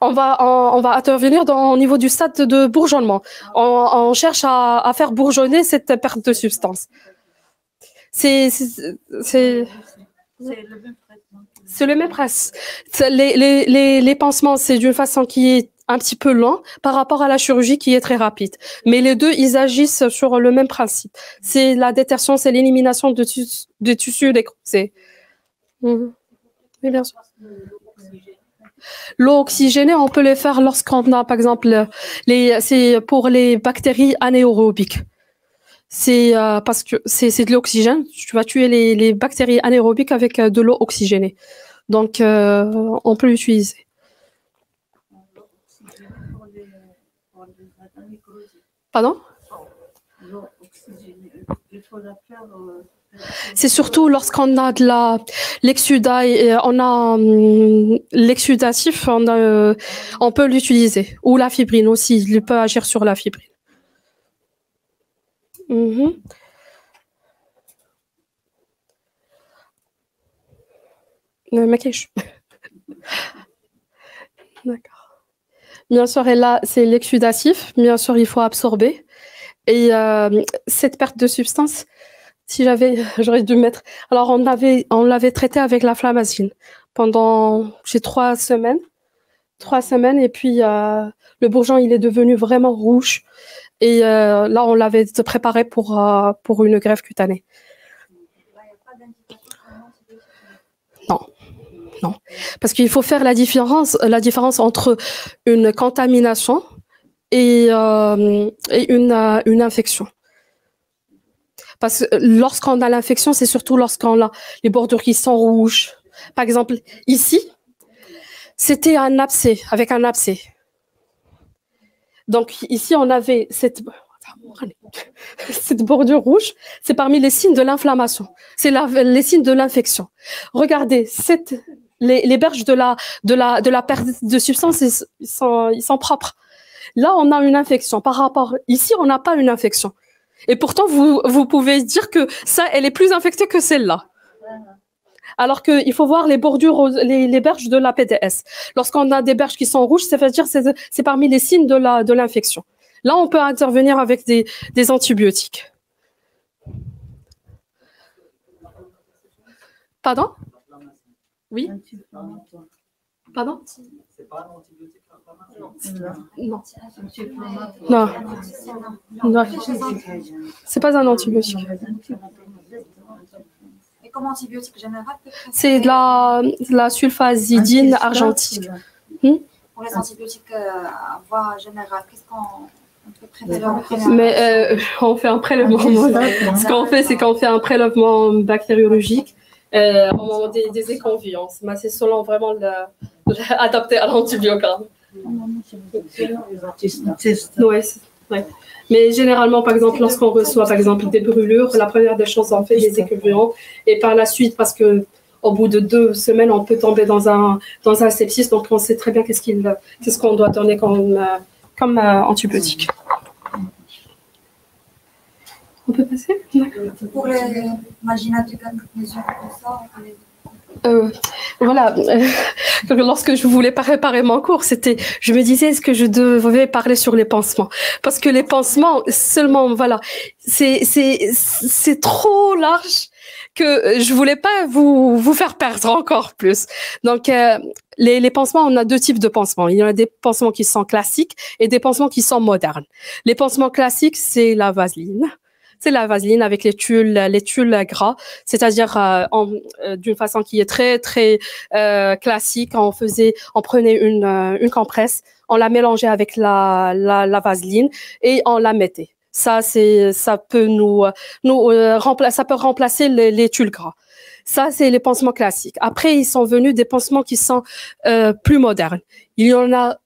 on va intervenir au niveau du stade de bourgeonnement. On cherche à faire bourgeonner cette perte de substance. C'est le même principe. Les pansements, c'est d'une façon qui est un petit peu lent par rapport à la chirurgie qui est très rapide. Mais les deux, ils agissent sur le même principe. C'est la détertion, c'est l'élimination de tissus nécrosés. Oui, bien sûr. L'eau oxygénée, on peut les faire lorsqu'on a, par exemple, c'est pour les bactéries anaérobiques. C'est parce que c'est de l'oxygène. Tu vas tuer les bactéries anaérobiques avec de l'eau oxygénée. Donc, on peut l'utiliser. Pardon? C'est surtout lorsqu'on a de l'exsudat et on a l'exsudatif, on peut l'utiliser. Ou la fibrine aussi, il peut agir sur la fibrine. D'accord. Bien sûr, et là, c'est l'exsudatif. Bien sûr, il faut absorber. Et cette perte de substance, j'aurais dû mettre. Alors, on l'avait traité avec la flamazine pendant 3 semaines. 3 semaines, et puis le bourgeon, il est devenu vraiment rouge. Et là, on l'avait préparé pour une greffe cutanée. Non. Parce qu'il faut faire la différence entre une contamination et une infection. Parce que lorsqu'on a l'infection, c'est surtout lorsqu'on a les bordures qui sont rouges. Par exemple, ici, c'était un abcès, avec un abcès. Donc ici, on avait cette bordure rouge, c'est parmi les signes de l'inflammation. C'est les signes de l'infection. Regardez, les berges de la perte de substance, ils sont propres. Là, on a une infection. Par rapport, ici, on n'a pas une infection. Et pourtant, vous pouvez dire que ça, elle est plus infectée que celle-là. Alors qu'il faut voir les bordures, les berges de la PDS. Lorsqu'on a des berges qui sont rouges, ça veut dire que c'est parmi les signes de l'infection. Là, on peut intervenir avec des antibiotiques. Pardon? Oui? Pardon? C'est pas un antibiotique? Non. C'est pas un antibiotique. Et comme antibiotique général? C'est de la sulfazidine argentique. Pour les antibiotiques à voie générale, qu'est-ce qu'on peut prélever? Mais on fait un prélèvement. Ce qu'on fait, c'est qu'on fait un prélèvement bactériologique au moment des éconviences. Mais c'est selon vraiment adapté à l'antibiogramme. Ouais. Mais généralement, par exemple, lorsqu'on reçoit, par exemple, des brûlures, la première des choses, on fait des éconviences. Et par la suite, parce que au bout de 2 semaines, on peut tomber dans un sepsis. Donc, on sait très bien qu'est-ce qu'on doit donner comme antibiotique. On peut passer? Pour les marginatures, les yeux, tout ça, voilà, lorsque je voulais préparer mon cours, je me disais, est-ce que je devais parler sur les pansements? Parce que les pansements, seulement, voilà, c'est trop large que je voulais pas vous faire perdre encore plus. Donc, les pansements, on a 2 types de pansements. Il y en a des pansements qui sont classiques et des pansements qui sont modernes. Les pansements classiques, c'est la vaseline. C'est la vaseline avec les tuiles gras, c'est-à-dire d'une façon qui est très très classique. On prenait une compresse, on la mélangeait avec la vaseline et on la mettait. Ça peut ça peut remplacer les tuiles gras. Ça, c'est les pansements classiques. Après, ils sont venus des pansements qui sont plus modernes. Il y en a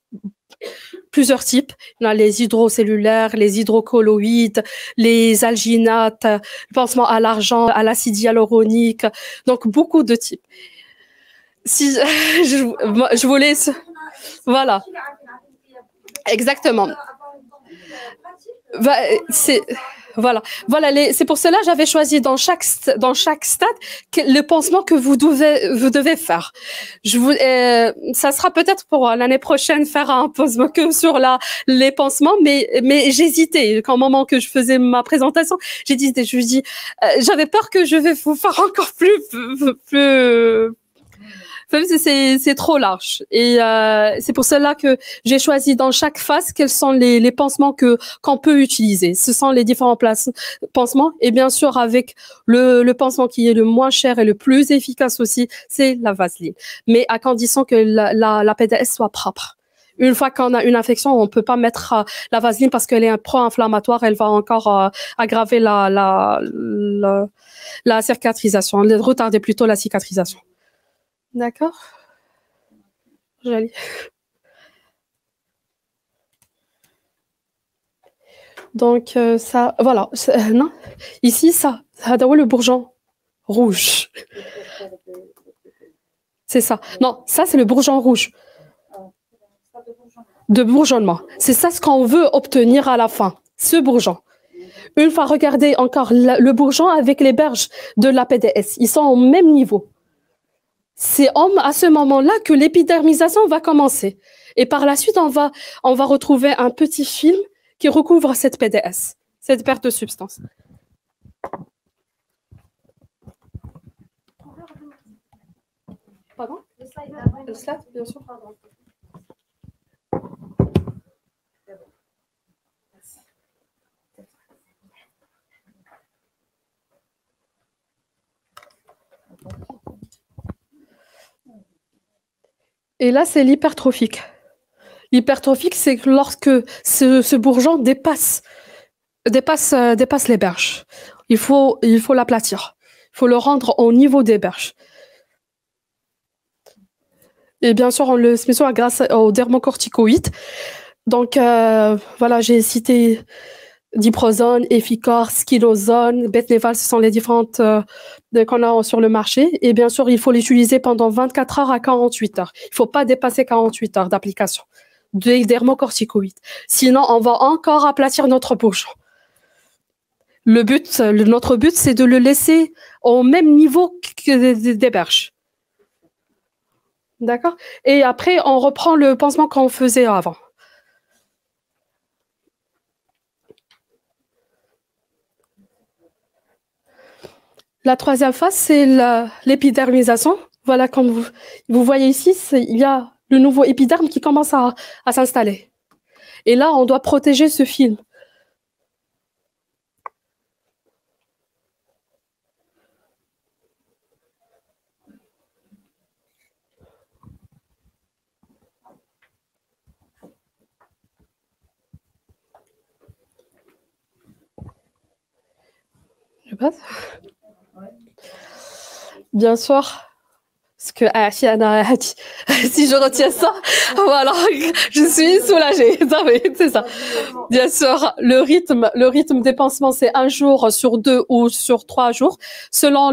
plusieurs types. Il y a les hydrocellulaires, les hydrocolloïdes, les alginates, le pansement à l'argent, à l'acide hyaluronique. Donc, beaucoup de types. Si je vous laisse. Voilà. Exactement. Voilà, c'est pour cela que j'avais choisi dans chaque stade le pansement que vous devez faire. Ça sera peut-être pour l'année prochaine faire un pansement que sur les pansements, mais j'hésitais. Quand au moment que je faisais ma présentation, je me dis, j'avais peur que je vais vous faire encore plus c'est trop large. Et c'est pour cela que j'ai choisi dans chaque phase quels sont les pansements qu'on peut utiliser. Ce sont les différents pansements. Et bien sûr, avec le pansement qui est le moins cher et le plus efficace aussi, c'est la vaseline. Mais à condition que la PDS soit propre. Une fois qu'on a une infection, on peut pas mettre la vaseline parce qu'elle est un pro-inflammatoire. Elle va encore aggraver la cicatrisation, retarder plutôt la cicatrisation. D'accord. Joli. Donc ça, voilà. Non, ici ça le bourgeon rouge. C'est ça. Non, ça c'est le bourgeon rouge. De bourgeonnement. C'est ça ce qu'on veut obtenir à la fin. Ce bourgeon. Une fois, regardez encore le bourgeon avec les berges de la PDS. Ils sont au même niveau. C'est à ce moment-là que l'épidermisation va commencer. Et par la suite, on va retrouver un petit film qui recouvre cette PDS, cette perte de substance. Pardon? Le slide, bien sûr. Pardon. Et là, c'est l'hypertrophique. L'hypertrophique, c'est lorsque ce bourgeon dépasse les berges. Il faut l'aplatir. Il faut le rendre au niveau des berges. Et bien sûr, on le met grâce aux dermocorticoïdes. Donc, voilà, j'ai cité diprozone, efficor, skilozone, betnéval, ce sont les différentes qu'on a sur le marché. Et bien sûr, il faut l'utiliser pendant 24 heures à 48 heures. Il ne faut pas dépasser 48 heures d'application des dermocorticoïdes. Sinon, on va encore aplatir notre bourgeon. Notre but, c'est de le laisser au même niveau que des berges. D'accord? Et après, on reprend le pansement qu'on faisait avant. La troisième phase, c'est l'épidermisation. Voilà, comme vous voyez ici, il y a le nouveau épiderme qui commence à s'installer. Et là, on doit protéger ce film. Je passe. Bien sûr, parce que si je retiens ça, voilà, je suis soulagée. C'est ça. Bien sûr, le rythme des pansements, c'est 1 jour sur 2 ou sur 3 jours, selon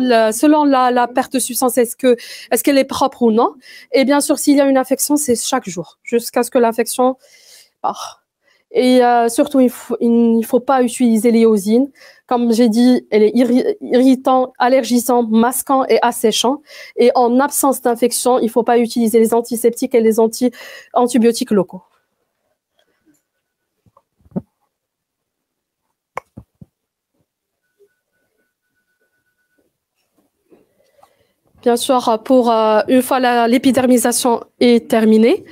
la perte de substance, est-ce qu'elle est propre ou non. Et bien sûr, s'il y a une infection, c'est chaque jour, jusqu'à ce que l'infection part. Et surtout, il ne faut pas utiliser l'éosine. Comme j'ai dit, elle est irritant, allergisant, masquant et asséchant. Et en absence d'infection, il ne faut pas utiliser les antiseptiques et les antibiotiques locaux. Bien sûr, une fois l'épidermisation est terminée,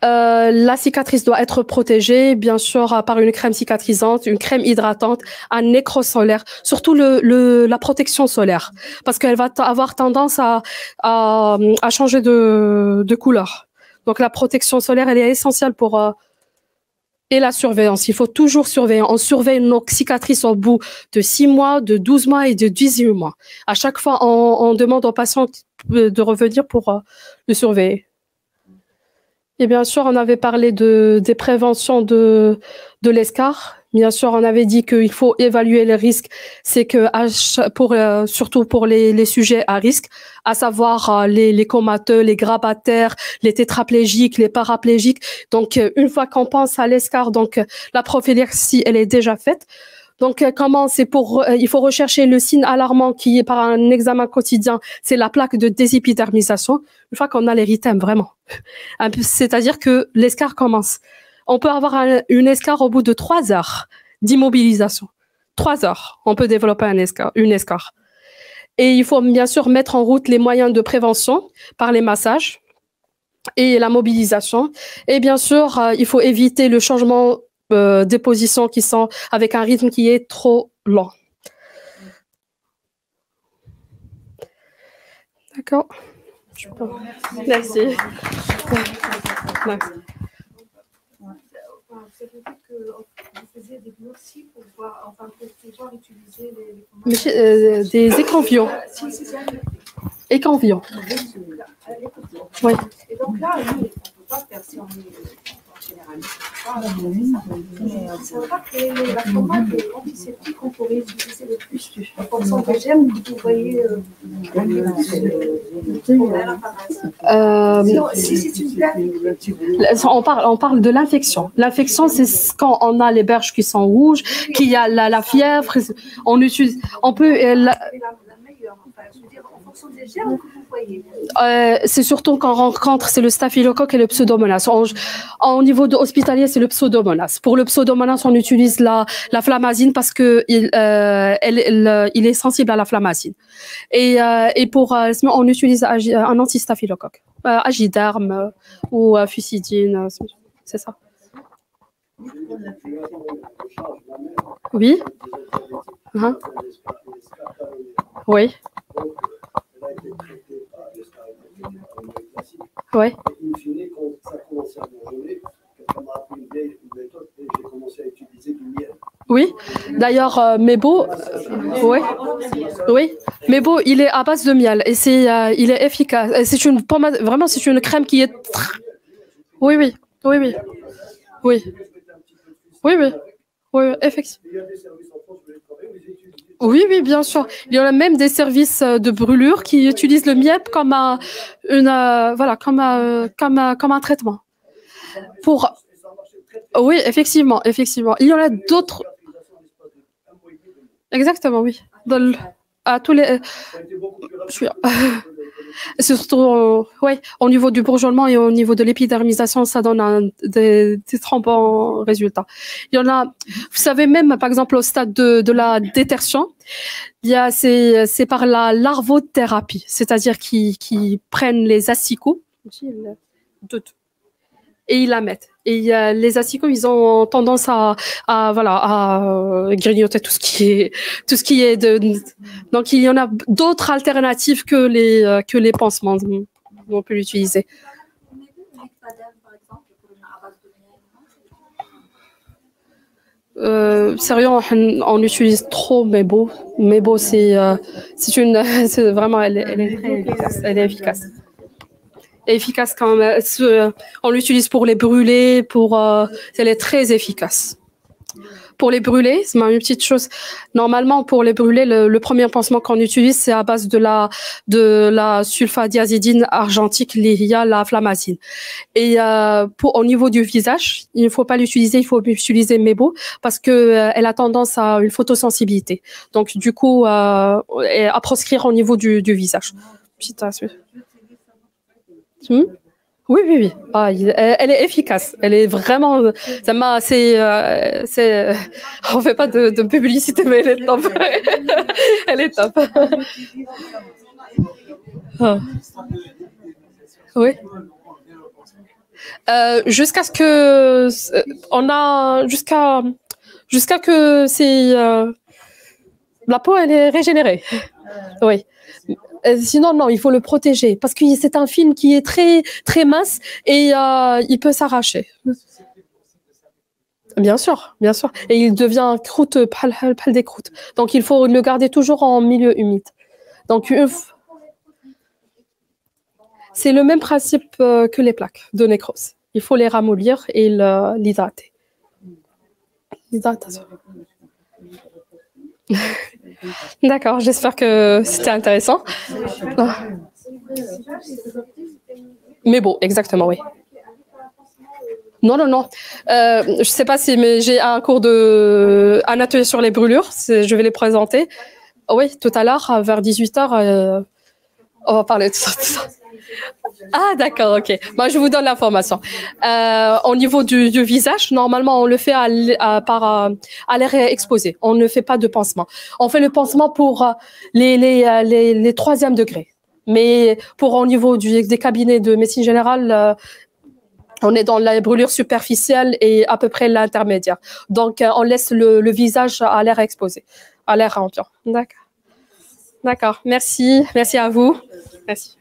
la cicatrice doit être protégée, bien sûr, par une crème cicatrisante, une crème hydratante, un nécro solaire, surtout la protection solaire, parce qu'elle va avoir tendance à changer de couleur. Donc, la protection solaire, elle est essentielle et la surveillance. Il faut toujours surveiller. On surveille nos cicatrices au bout de 6 mois, de 12 mois et de 18 mois. À chaque fois, on demande aux patients de revenir pour le surveiller. Et bien sûr, on avait parlé des préventions de l'escar. Bien sûr, on avait dit qu'il faut évaluer les risques. C'est que surtout pour les sujets à risque, à savoir les comateux, les grabataires, les tétraplégiques, les paraplégiques. Donc, une fois qu'on pense à l'escar, donc la prophylaxie, elle est déjà faite. Donc, comment c'est il faut rechercher le signe alarmant qui est par un examen quotidien, c'est la plaque de désépidermisation. Une fois qu'on a l'érythème, vraiment. C'est-à-dire que l'escar commence. On peut avoir une escar au bout de 3 heures d'immobilisation. 3 heures, on peut développer une escar. Et il faut bien sûr mettre en route les moyens de prévention par les massages et la mobilisation. Et bien sûr, il faut éviter le changement des positions qui sont avec un rythme qui est trop lent. D'accord. Merci. Merci. Vous avez dit que vous faisiez des biopsies pour pouvoir utiliser les des écanvions. Écanvions. Oui. Et donc là, nous, on ne peut pas faire si on est généraliste. Mais c'est vrai que la formate antiseptique qu'on pourrait utiliser le plus en fonction des germes que vous voyez. Si c'est une blague. On parle de l'infection. L'infection, c'est quand on a les berges qui sont rouges, qu'il y a la fièvre. On peut. Des germes que vous voyez. C'est surtout qu'on rencontre, c'est le staphylocoque et le pseudomonas. Au niveau de hospitalier, c'est le pseudomonas. Pour le pseudomonas, on utilise la flamazine parce que il est sensible à la flamazine. Et pour on utilise un antistaphylocoque, agiderme ou fusidine, c'est ça. Oui. Oui. Ouais. Oui. D'ailleurs, Mebo, oui. Mebo, il est à base de miel et il est efficace. C'est une pommade, vraiment, c'est une crème qui est. Oui. Oui, effectivement. Oui, bien sûr. Il y en a même des services de brûlure qui utilisent le miel comme un traitement. Oui, effectivement. Il y en a d'autres. Exactement, oui. À tous les. Surtout, au niveau du bourgeonnement et au niveau de l'épidermisation, ça donne des très bons résultats. Il y en a, vous savez, même par exemple au stade de la détertion, c'est par la larvothérapie, c'est-à-dire qui prennent les asticots et ils la mettent. Et les asticots, ils ont tendance à grignoter tout ce qui est donc il y en a d'autres alternatives que les pansements. On peut l'utiliser. Sérieux, on utilise trop Mebo. Mebo, c'est vraiment, elle est très efficace. Elle est efficace. Efficace quand même. On l'utilise pour les brûlés, elle est très efficace. Pour les brûlés, c'est une petite chose. Normalement, pour les brûlés, le premier pansement qu'on utilise, c'est à base de la sulfadiazidine argentique liée à la flamazine. Et au niveau du visage, il ne faut pas l'utiliser, il faut utiliser Mebo parce que elle a tendance à une photosensibilité. Donc, du coup, à proscrire au niveau du visage. Petite astuce. Oui. Elle est efficace. Elle est vraiment. On fait pas de publicité, mais elle est top. Elle est top. Oui. Jusqu'à ce que jusqu'à que la peau elle est régénérée. Oui. Sinon, non, il faut le protéger parce que c'est un film qui est très, très mince et il peut s'arracher. Bien sûr. Et il devient croûte, pas des croûtes. Donc, il faut le garder toujours en milieu humide. Donc, c'est le même principe que les plaques de nécrose. Il faut les ramollir et l'hydrater. L'hydratation. D'accord, j'espère que c'était intéressant. Mais bon, exactement, oui. Non, non, non. Je ne sais pas si, mais j'ai un atelier sur les brûlures. Je vais les présenter. Oui, tout à l'heure, vers 18h, on va parler de ça. Ah, d'accord, ok. Moi, je vous donne l'information. Au niveau du visage, normalement, on le fait à l'air exposé. On ne fait pas de pansement. On fait le pansement pour les troisième degrés. Mais au niveau des cabinets de médecine générale, on est dans la brûlure superficielle et à peu près l'intermédiaire. Donc, on laisse le visage à l'air exposé, à l'air ambiant. D'accord. D'accord. Merci. Merci à vous. Merci.